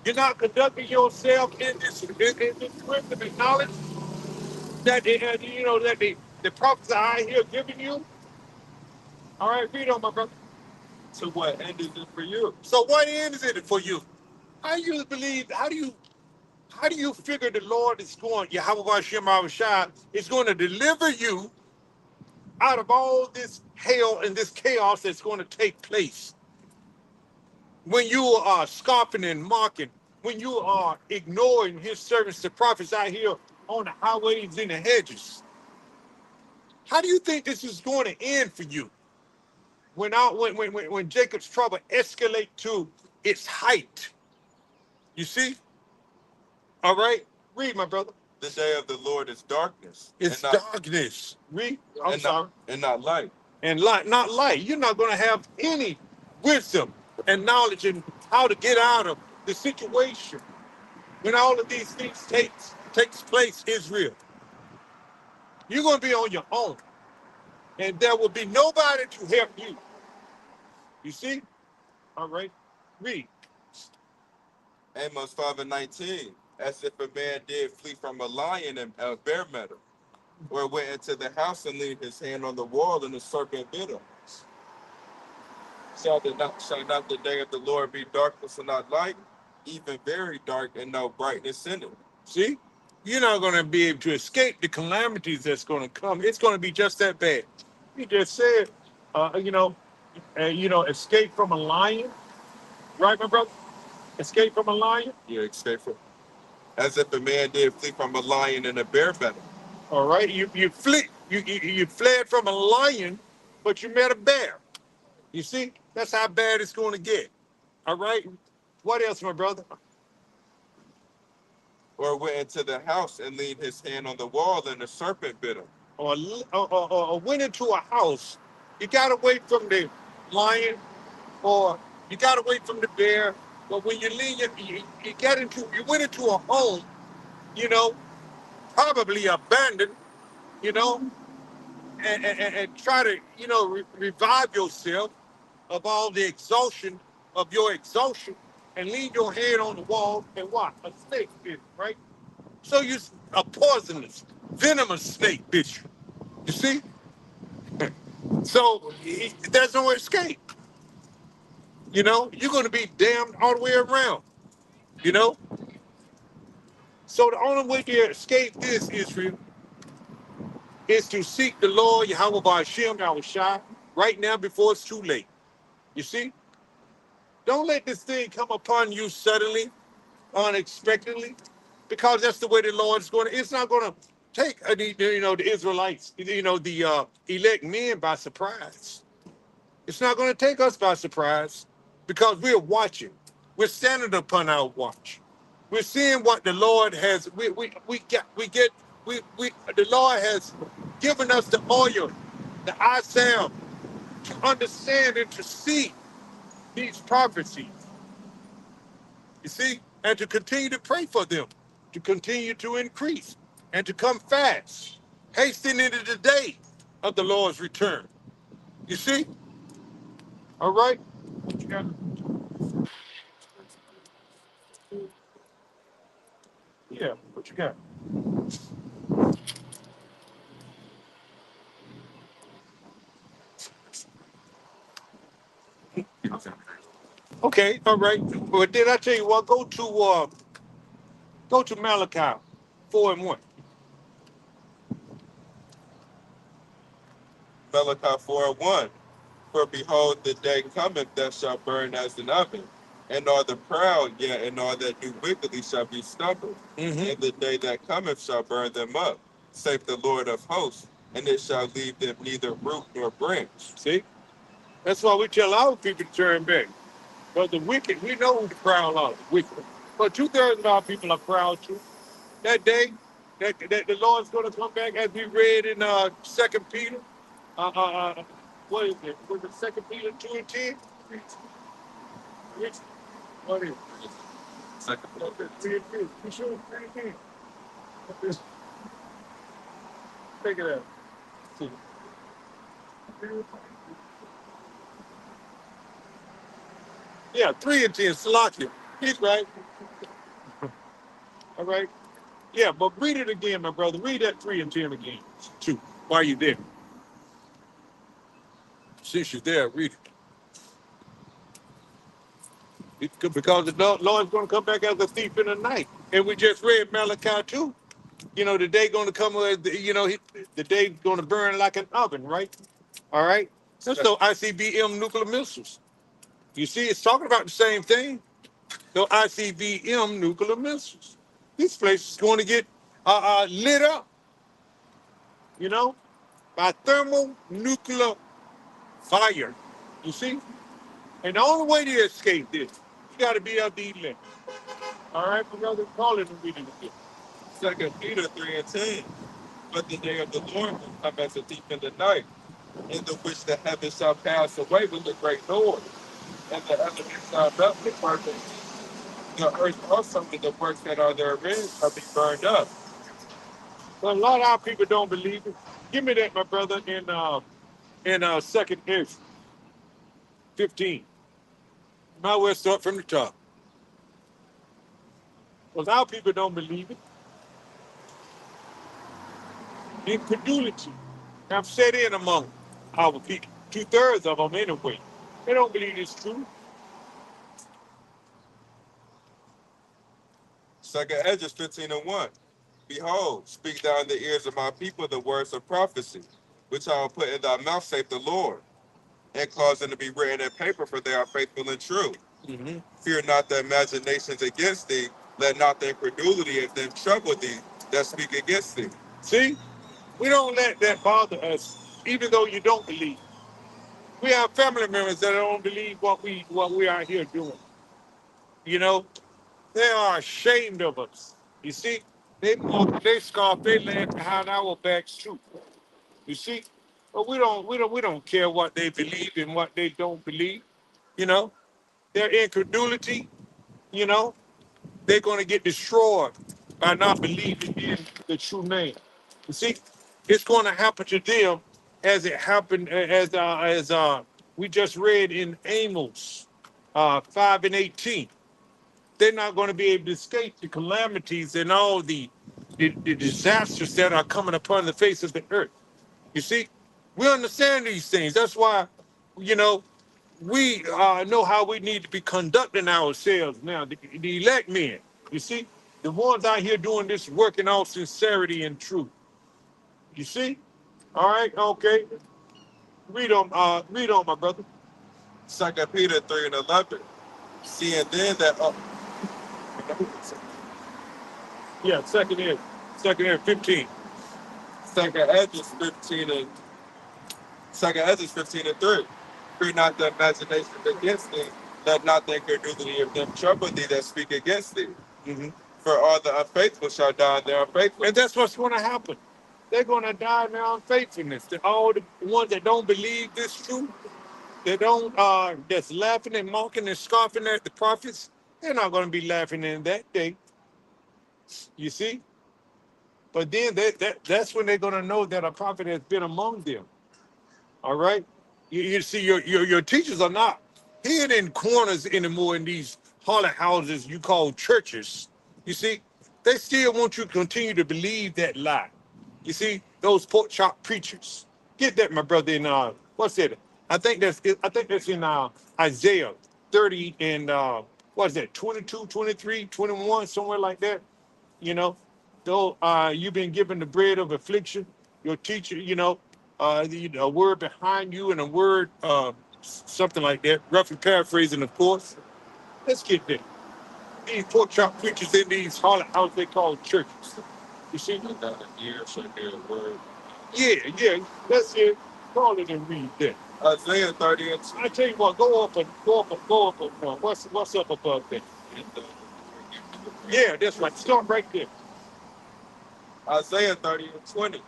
You're not conducting yourself in this wisdom and knowledge that the prophets are out here giving you. All right, read on, my brother. To what end is it for you? So what end is it for you? How do you believe? How do you figure the Lord is going? Yahweh Hashem Shai is going to deliver you out of all this hell and this chaos that's going to take place when you are scoffing and mocking, when you are ignoring His servants, the prophets out here on the highways and the hedges. How do you think this is going to end for you? When Jacob's trouble escalate to its height. You see? All right? Read, my brother. The day of the Lord is darkness. It's darkness. Read. I'm sorry. And not light. And light, not light. You're not going to have any wisdom and knowledge in how to get out of the situation when all of these things takes place, Israel. You're going to be on your own. And there will be nobody to help you. You see? All right. Read. Amos 5 and 19. As if a man did flee from a lion and a bear met him, or went into the house and leaned his hand on the wall and the serpent bit him. Shall not the day of the Lord be darkness and not light, even very dark and no brightness in it? See? You're not going to be able to escape the calamities that's going to come. It's going to be just that bad. He just said, escape from a lion. Right, my brother? Escape from a lion? Yeah, escape from. As if a man did flee from a lion and a bear met him. All right, you fled from a lion, but you met a bear. You see, that's how bad it's going to get. All right, what else, my brother? Or went into the house and leaned his hand on the wall and the serpent bit him. Or went into a house. You got away from the lion, or you got away from the bear. But when you leave, you went into a home, probably abandoned, and try to, revive yourself of all the exhaustion of your exhaustion, and lean your head on the wall and what? A snake bit, right? So you a poisonous, venomous snake bit you. You see? So there's no escape. You're going to be damned all the way around. So the only way to escape this, Israel, is to seek the Lord, Yahweh Hashem, Yahweh Shai, right now before it's too late. You see? Don't let this thing come upon you suddenly, unexpectedly, because that's the way the Lord's going to. It's not going to take the Israelites, the elect men by surprise. It's not going to take us by surprise because we're watching. We're standing upon our watch. We're seeing what the Lord has. The Lord has given us the oil, the eye salve, to understand and to see these prophecies. You see, and to continue to pray for them, to continue to increase, and to come fast, hastening into the day of the Lord's return. You see? All right? What you got? Yeah, what you got? Okay, all right. But then I tell you what, go to Malachi 4 and 1. Malachi 4 and 1. For behold, the day cometh that shall burn as an oven, and all the proud, yet and all that do wickedly shall be stubbled. Mm-hmm. And the day that cometh shall burn them up, saith the Lord of hosts, and it shall leave them neither root nor branch. See? That's why we tell our people to turn back. But the wicked, we know who the proud are, the wicked. But two-thirds of our people are proud too. That day, that the Lord's going to come back, as we read in Second Peter. Uh, uh, uh, what is it? Was it Second Peter 2:10? Which what is it? Second Peter 3:10. You sure it's 3:10? Take it out. See. Yeah, 3:10. Salakia. He's right. All right. Yeah, but read it again, my brother. Read that 3:10 again, too, while you're there. Since you're there, read it. Because the Lord's going to come back as a thief in the night. And we just read Malachi 2. You know, the day going to come, the day going to burn like an oven, right? All right? So ICBM nuclear missiles. You see, it's talking about the same thing. The ICBM nuclear missiles. This place is going to get lit up, you know, by thermal nuclear fire. You see? And the only way to escape this, you got to be up the elect. All right, my brother, call it and read it again. Second Peter 3:10. But the day of the Lord will come as a thief in the night, in the which the heavens shall pass away with a great noise, and the elements shall melt with fervent heat. The earth also with the works that are therein shall be burned up. But a lot of our people don't believe it. Give me that, my brother, in Second Ezra 15. Might well start from the top. Because our people don't believe it. Incredulity have set in among our people. Two-thirds of them anyway. They don't believe it's true. Second Ezra 15:1. Behold, speak thou in the ears of my people the words of prophecy, which I will put in thy mouth, saith the Lord, and cause them to be written in paper, for they are faithful and true. Mm-hmm. Fear not the imaginations against thee, let not the incredulity of them trouble thee that speak against thee. See, we don't let that bother us, even though you don't believe. We have family members that don't believe what we are here doing. You know, they are ashamed of us. You see, they mock, they scoff, they laugh behind our backs too. You see, but we don't care what they believe and what they don't believe. You know, their incredulity. You know, they're going to get destroyed by not believing in the true name. You see, it's going to happen to them as it happened as we just read in Amos 5:18. They're not going to be able to escape the calamities and all the disasters that are coming upon the face of the earth. You see, we understand these things. That's why, you know, we know how we need to be conducting ourselves now. The elect men, you see, the ones out here doing this work in all sincerity and truth. You see? All right, okay. Read on, my brother. Second Peter 3:11. Seeing then that Yeah, second air, 15. Second Ezra 15:3. Fear not the imaginations against thee, let not the incredulity of them trouble thee that speak against thee. Mm-hmm. For all the unfaithful shall die in their unfaithfulness. And that's what's going to happen. They're going to die in their unfaithfulness. All the ones that don't believe this truth, they don't that's laughing and mocking and scoffing at the prophets, they're not going to be laughing in that day. You see? But then that's when they're going to know that a prophet has been among them. All right? You see, your teachers are not hid in corners anymore in these harlot houses you call churches. You see? They still want you to continue to believe that lie. You see, those pork chop preachers. Get that, my brother, in what's it? I think that's in Isaiah 30 and what's that, 22, 23, 21, somewhere like that. You know, though you've been given the bread of affliction, your teacher, a word behind you and a word, something like that, roughly paraphrasing, of course. Let's get there. These pork chop preachers in these harlot houses they call churches. You see? Got an ear, so hear a word. Yeah, that's it. Call it and read that. Isaiah 30:2. I tell you what, go up and what's up above that? Yeah, that's right. Start right there. Isaiah 30:20.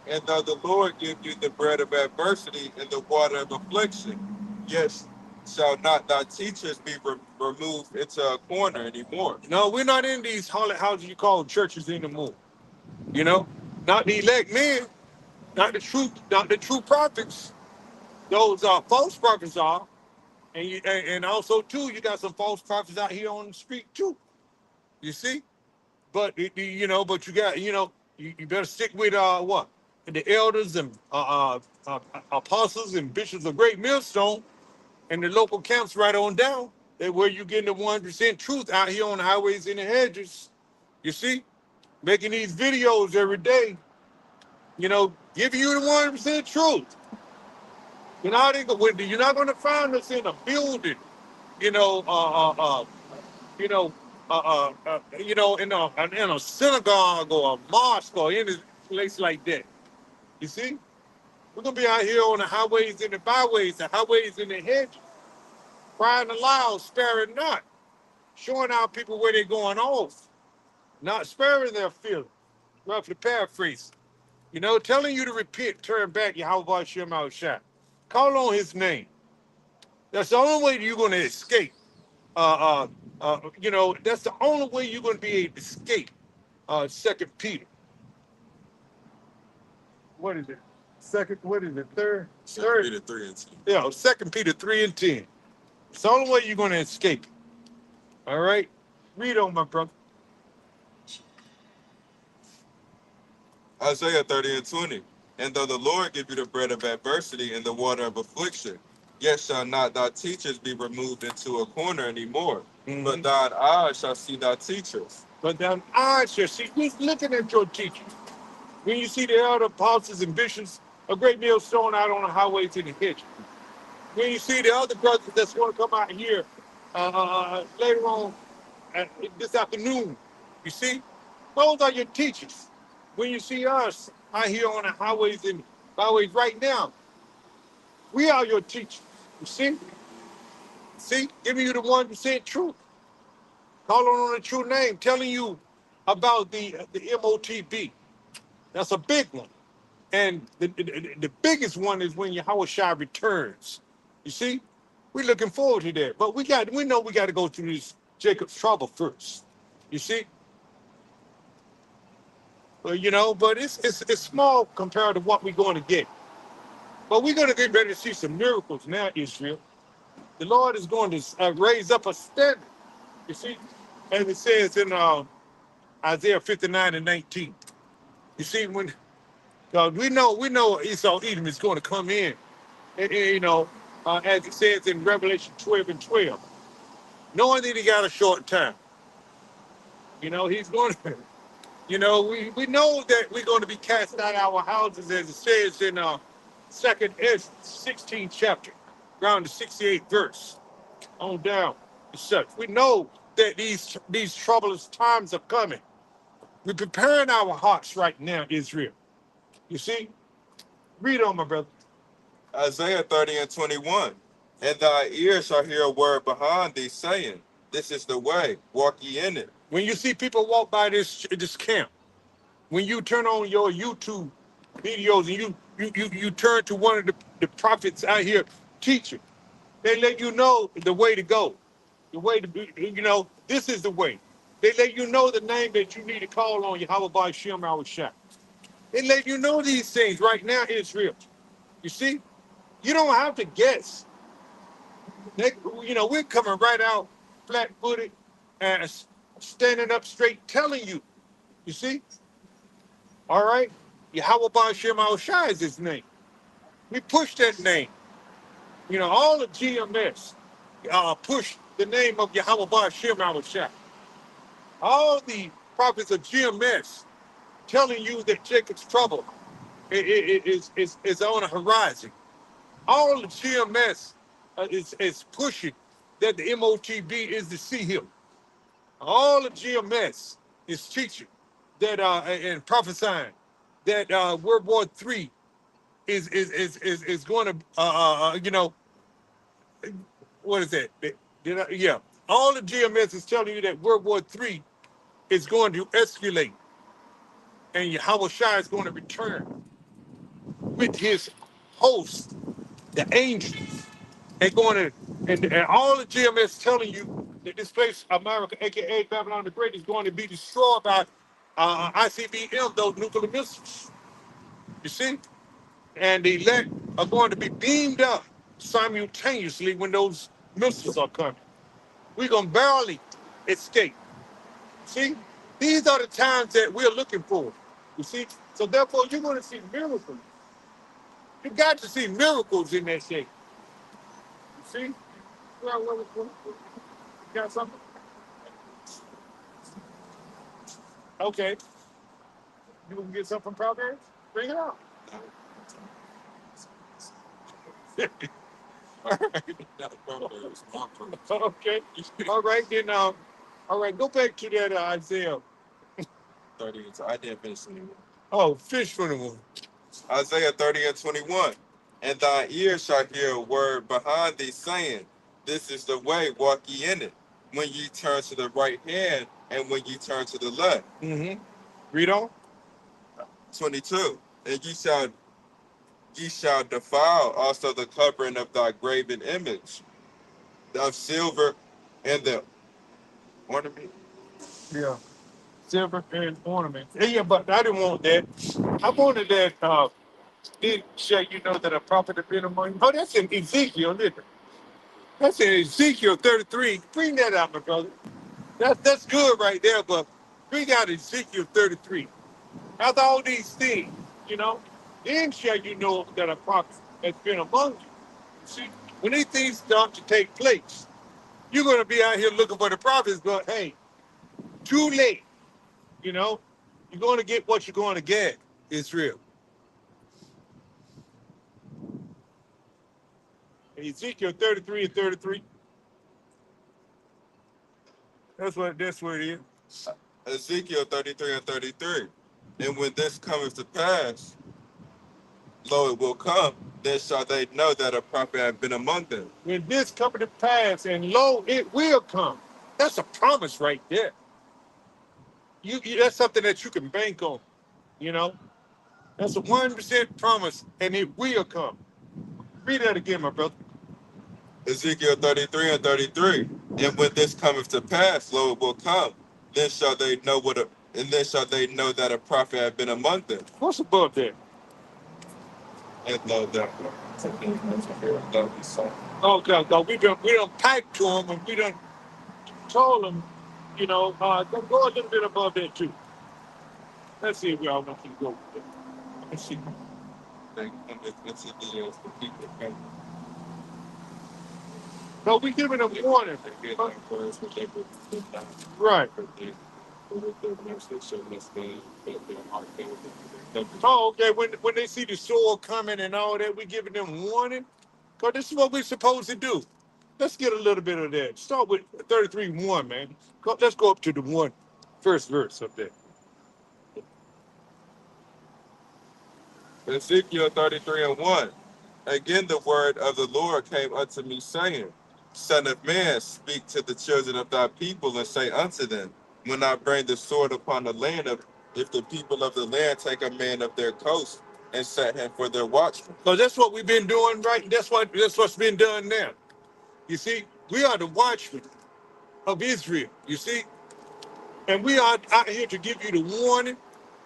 And though the Lord give you the bread of adversity and the water of affliction, yes, shall not thy teachers be removed into a corner anymore. No, we're not in these houses you call churches anymore. You know, not the elect men, not the true prophets. Those false prophets are, and also too, you got some false prophets out here on the street too. You see, but but you got you better stick with what the elders and apostles and bishops of Great Millstone and the local camps right on down. That where you getting the 100% truth out here on the highways and the hedges. You see, making these videos every day. Giving you the 100% truth. You're not going to find us in a building, you know, you know, in a synagogue or a mosque or any place like that. You see, we're gonna be out here on the highways and the byways, the highways and the hedges, crying aloud, sparing not, showing our people where they're going off, not sparing their feelings. Roughly paraphrase. Telling you to repent, turn back, Yahweh Shem Al Shah. Call on his name. That's the only way you're going to escape. That's the only way you're going to be able to escape. Second Peter. What is it? Second, what is it? Third? Second Peter 3:10. Yeah, Second Peter 3:10. It's the only way you're going to escape. All right? Read on, my brother. Isaiah 30:20. And though the Lord give you the bread of adversity and the water of affliction, yet shall not thy teachers be removed into a corner anymore, but thine eyes shall see thy teachers. But thine eyes shall see. Who's looking at your teachers? When you see the elder apostles and bishops, a great millstone out on the highways in the hedge. When you see the other brothers that's going to come out here later on this afternoon, you see, those are your teachers. When you see us out here on the highways and byways right now, we are your teachers. You see? See? Giving you the 1% truth. Calling on the true name, telling you about the MOTB. That's a big one. And the biggest one is when Yahweh Shai returns. You see? We're looking forward to that. But we know we got to go through this Jacob's trouble first. You see? But it's small compared to what we're going to get. But we're going to get ready to see some miracles now, Israel. The Lord is going to raise up a standard. You see? As it says in Isaiah 59:19. You see, when we know Esau Edom is going to come in. As it says in Revelation 12:12, knowing that he got a short time. He's going to, we know that we're going to be cast out of our houses, as it says in 2nd Ezra 16th chapter, around the 68th verse, on down and such. We know that these troublous times are coming. We're preparing our hearts right now, Israel. You see? Read on, my brother. Isaiah 30:21. And thy ears shall hear a word behind thee saying, this is the way, walk ye in it. When you see people walk by this camp, when you turn on your YouTube videos and you turn to one of the prophets out here teaching, they let you know the way to go. The way to be, this is the way. They let you know the name that you need to call on, Yahweh by Shem Shah. They let you know these things right now, Israel. You see? You don't have to guess. We're coming right out flat-footed and standing up straight telling you. You see? All right? Yahweh by Shem Shah is his name. We push that name. All the GMS push the name of Yahweh by Shem Shah. All the prophets of GMS telling you that Jacob's trouble is on the horizon. All the GMS is pushing that the MOTB is the sea hill. All the GMS is teaching that and prophesying that World War III is going to what is that? Yeah. All the GMS is telling you that World War III is going to escalate, and Yahweh Shai is going to return with his host, the angels. They're going to, and all the GMS telling you that this place, America, aka Babylon the Great, is going to be destroyed by ICBM, those nuclear missiles. You see? And the elect are going to be beamed up simultaneously when those missiles are coming. We're going to barely escape. See? These are the times that we're looking for. You see? So therefore, you're going to see miracles. You got to see miracles in that shape. You see? You got something? Okay. You can get something from Proverbs? Bring it out. All right. Okay. All right, then all right, go back to that Isaiah 30. I didn't finish anymore. Oh, fish for the one. Isaiah 30 and 21. And thine ears shall hear a word behind thee saying, This is the way, walk ye in it. When ye turn to the right hand, and when ye turn to the left. Mm-hmm. Read on. 22. And ye shall defile also the covering of thy graven image, of silver and the ornament. Yeah. Silver and ornament. Yeah, but I didn't want that. I wanted that did shall you know that a prophet had been among you. Oh, that's in Ezekiel, isn't it? That's in Ezekiel 33. Bring that out, my brother. That's good right there, but bring out Ezekiel 33. After all these things, you know, then shall you know that a prophet has been among you. See, when these things start to take place, you're going to be out here looking for the prophets, but hey, too late. You know, you're going to get what you're going to get. Israel. Ezekiel 33 and 33. That's what it is. Ezekiel 33 and 33. And when this cometh to pass, lo, it will come, then shall they know that a prophet hath been among them. When this cometh to pass, and lo, it will come. That's a promise right there. That's something that you can bank on. You know, that's a 100% promise, and it will come. Read that again, my brother. Ezekiel 33 and 33. And when this cometh to pass, lo, it will come, then shall they know and then shall they know that a prophet hath been among them. What's above that? And lo, that Okay, we done piped to them, and we done told them, you know, go a little bit above that too. Let's see if we all want to go with it. Let's see. No, we giving them warning. Right. Oh, okay. When they see the sword coming and all that, we giving them warning. Because this is what we're supposed to do. Let's get a little bit of that. Start with 33:1, man. Let's go up to the first verse up there. Ezekiel 33 and 1. Again, the word of the Lord came unto me, saying, Son of man, speak to the children of thy people, and say unto them, When I bring the sword upon the land, if the people of the land take a man of their coast and set him for their watchman. So that's what we've been doing, right? That's what's been done now. You see, we are the watchmen of Israel. You see, and we are out here to give you the warning,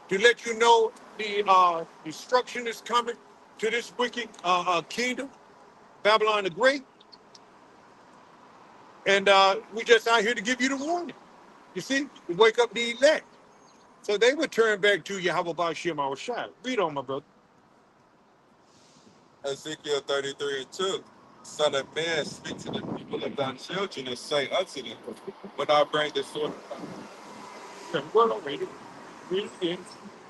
to let you know the destruction is coming to this wicked kingdom, Babylon the Great. And we just out here to give you the warning. You see, to wake up the elect. So they would turn back to Yahweh Ba'ashem our Shai. Read on, my brother. Ezekiel 33 and 2. Son of man, speak to the people of thy children, and say unto them, When I bring the sword upon Read it again.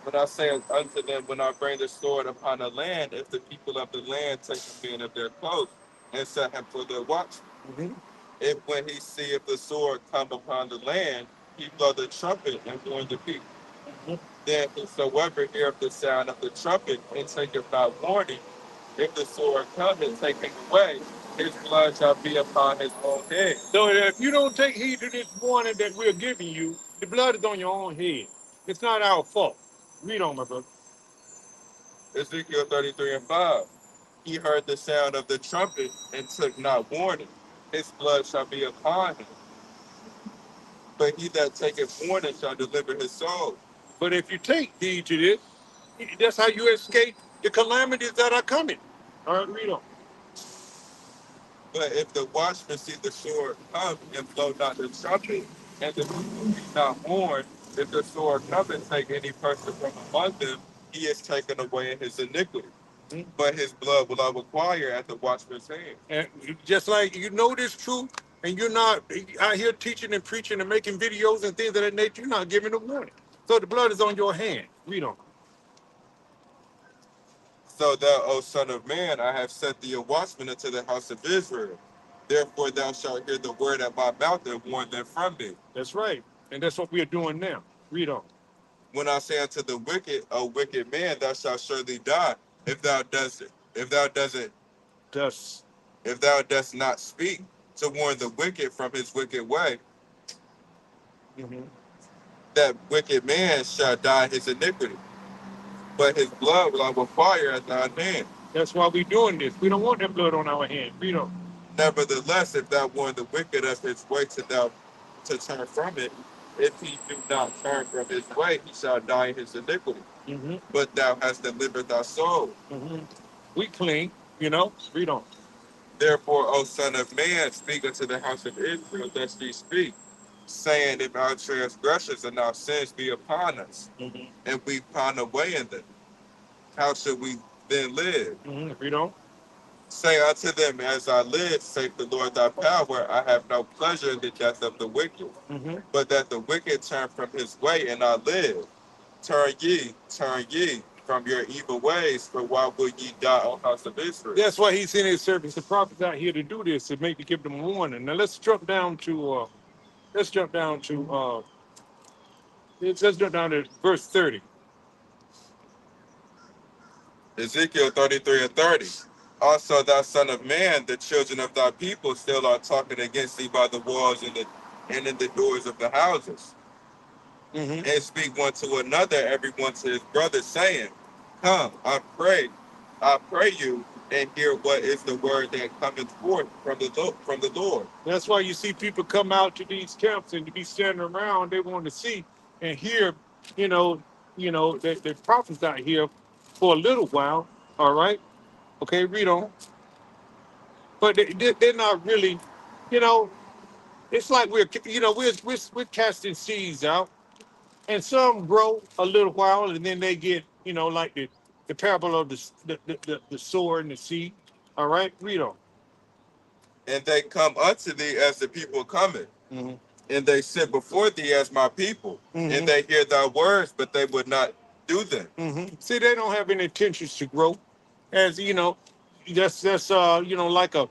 But I say unto them, when I bring the sword upon the land, if the people of the land take a man of their coast and set him for their watch, if when he seeth the sword come upon the land, he blow the trumpet and warn the people. Then whosoever heareth the sound of the trumpet and taketh not warning, if the sword come and take him away, his blood shall be upon his own head. So if you don't take heed to this warning that we're giving you, The blood is on your own head. It's not our fault. Read on, my brother. Ezekiel 33 and 5. He heard the sound of the trumpet and took not warning. His blood shall be upon him. But he that taketh warning shall deliver his soul. But if you take heed to this, that's how you escape the calamities that are coming. All right, read on. But if the watchman see the sword come and blow not the trumpet, and the people be not warned, if the sword come and take any person from among them, he is taken away in his iniquity. But his blood will I require at the watchman's hand. And just like you know this truth, and you're not out here teaching and preaching and making videos and things of that nature, you're not giving a warning. So the blood is on your hand. Read on. So thou, O son of man, I have set thee a watchman unto the house of Israel. Therefore thou shalt hear the word at my mouth and warn them from me. That's right. And that's what we are doing now. Read on. When I say unto the wicked, O wicked man, thou shalt surely die, if thou dost it. Thus. If thou dost not speak to warn the wicked from his wicked way, that wicked man shall die in his iniquity. But his blood will I require at thine hand. That's why we're doing this. We don't want that blood on our hand. Read on. Nevertheless, if thou warn the wicked of his way to turn from it, if he do not turn from his way, he shall die in his iniquity. But thou hast delivered thy soul. We clean, you know. Read on. Therefore, O son of man, speak unto the house of Israel, that ye speak, saying, if our transgressions and our sins be upon us, and we pine away in them, how should we then live? Read on. Say unto them, as I live, saith the Lord thy power, I have no pleasure in the death of the wicked, but that the wicked turn from his way and I live. Turn ye from your evil ways, for why will ye die, O house of Israel? That's why he's sending his servants, the prophets, out here to do this, to give them a warning. Now let's jump down to let's jump down to verse 30. Ezekiel 33 and 30. Also, thou son of man, the children of thy people still are talking against thee by the walls and in the doors of the houses. And speak one to another, every one to his brother, saying, come, I pray you, and hear what is the word that cometh forth from the Lord. That's why you see people come out to these camps and to be standing around. They want to see and hear, the prophets out here for a little while. All right, okay, read on. But they're not really, you know. It's like we're casting seeds out, and some grow a little while, and then they get, like the parable of the sower and the seed. All right, read on. And they come unto thee as the people cometh, and they sit before thee as my people, and they hear thy words, but they would not do them. See, they don't have any intentions to grow, as that's like a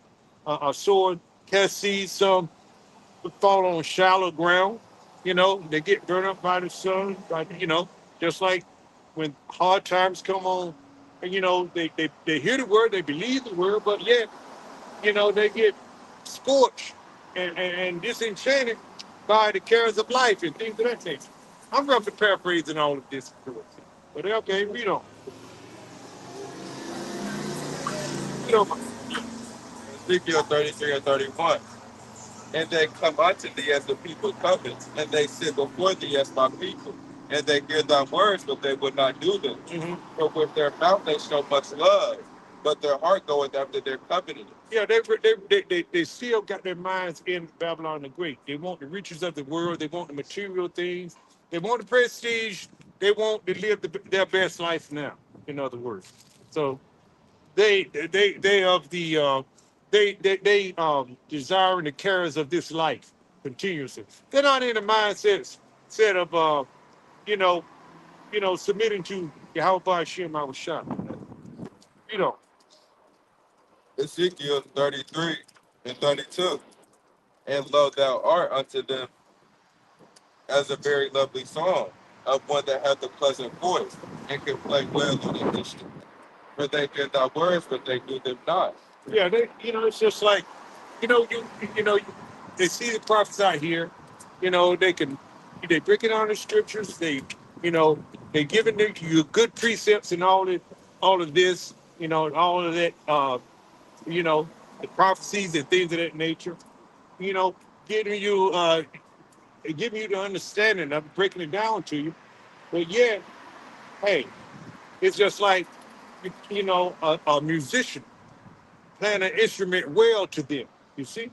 sword cast seeds. Some fall on shallow ground. They get burned up by the sun. Just like when hard times come on, and they hear the word, they believe the word, but yet they get scorched and disenchanted by the cares of life and things of that nature. I'm roughly paraphrasing all of this, but okay, read on. Read on. Ezekiel 33 and 31. And they come unto thee as the people cometh, and they sit before thee as my people, and they hear thy words, but they would not do them. For with their mouth they show much love, but their heart goeth after their covenant. Yeah, they still got their minds in Babylon the Great. They want the riches of the world. They want the material things. They want the prestige. They want to live their best life now. In other words, so they of the desiring the cares of this life continuously. They're not in the mindset set of submitting to Yahweh Hashem our shot. You know. Ezekiel 33 and 32. And lo, thou art unto them as a very lovely song of one that hath a pleasant voice and can play well on an instrument. For they hear thy words, but they do them not. Yeah, it's just like, you know, you, you know, they see the prophets out here, they can They breaking down the scriptures. They giving you good precepts and all of this. All of that. You know, the prophecies and things of that nature. You know, giving you giving you the understanding of breaking it down to you. But yeah, hey, it's just like a musician playing an instrument well to them. You see,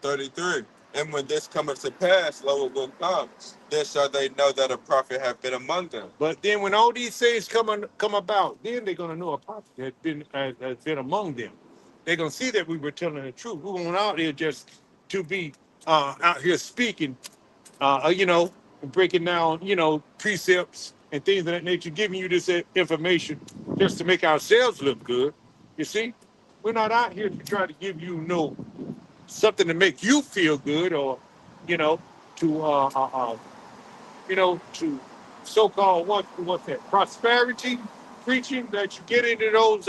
33. And when this cometh to pass, lo, it will come. Then shall they know that a prophet hath been among them. But then when all these things come about, then they're gonna know a prophet has been among them. They're gonna see that we were telling the truth. We weren't out here just to be out here speaking, breaking down, precepts and things of that nature, giving you this information just to make ourselves look good. You see, we're not out here to try to give you something to make you feel good, or you know to to so-called what's that prosperity preaching that you get into those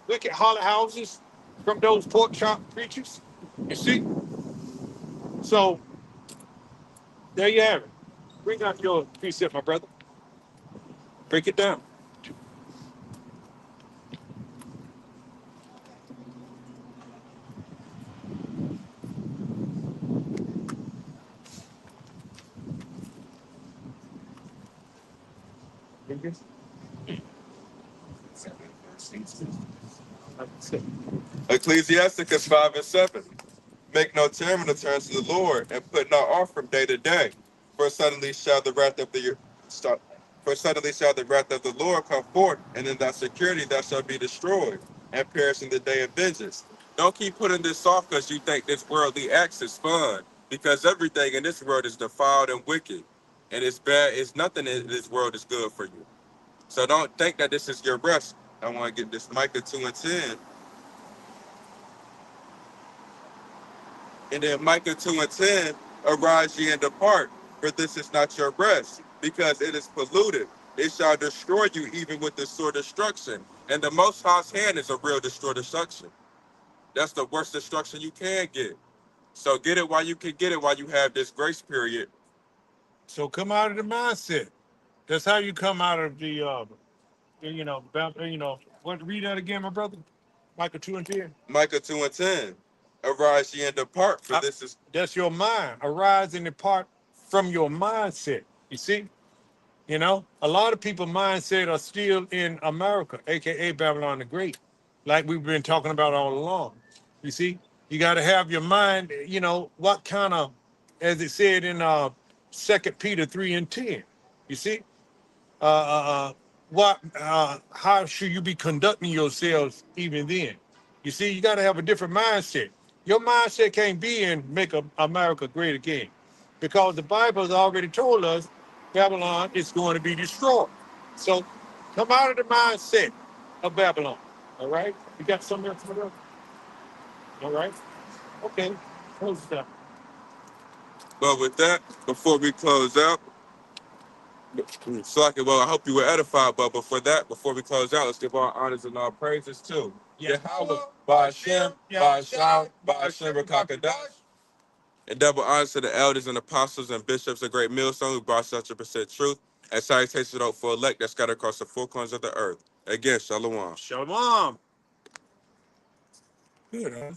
wicked holler houses from those pork chop preachers. You see, so there you have it. Bring out your precept, my brother. Break it down. Ecclesiasticus 5 and 7. Make no term in the terms of the Lord, and put not off from day to day. For suddenly shall the wrath of the stop. For suddenly shall the wrath of the Lord come forth, and in thy security thou shalt be destroyed, and perish in the day of vengeance. Don't keep putting this off because you think this worldly acts is fun. Because everything in this world is defiled and wicked. And it's bad. It's nothing in this world is good for you. So don't think that this is your rest. I want to get this Micah 2 and 10. And then Micah 2 and 10, arise ye and depart, for this is not your rest, because it is polluted. It shall destroy you even with the sore destruction. And the Most High's hand is a real destruction. That's the worst destruction you can get. So get it while you can get it, while you have this grace period. So come out of the mindset. That's how you come out of the what, read that again, my brother. Micah 2 and 10. Micah 2 and 10, arise ye and depart, for this is... That's your mind. Arise and depart from your mindset. You see? A lot of people mindset are still in America, aka Babylon the Great, like we've been talking about all along. You see, you got to have your mind. What kind of, as it said in 2 Peter 3 and 10. You see, how should you be conducting yourselves even then? You see, you got to have a different mindset. Your mindset can't be in make America great again, because the Bible has already told us Babylon is going to be destroyed. So come out of the mindset of Babylon. All right? You got something else? All right? Okay. Close it up. But with that, before we close out, I hope you were edified. But before we close out, let's give our honors and our praises too. Yahweh, Ba'ashem, Ba'asham, Ba'ashem Rakakadash. And double honors to the elders and apostles and bishops of Great Millstone who brought such a percent truth, and salutations out for elect that scattered across the four corners of the earth. Again, shalom. Shalom. Good, huh?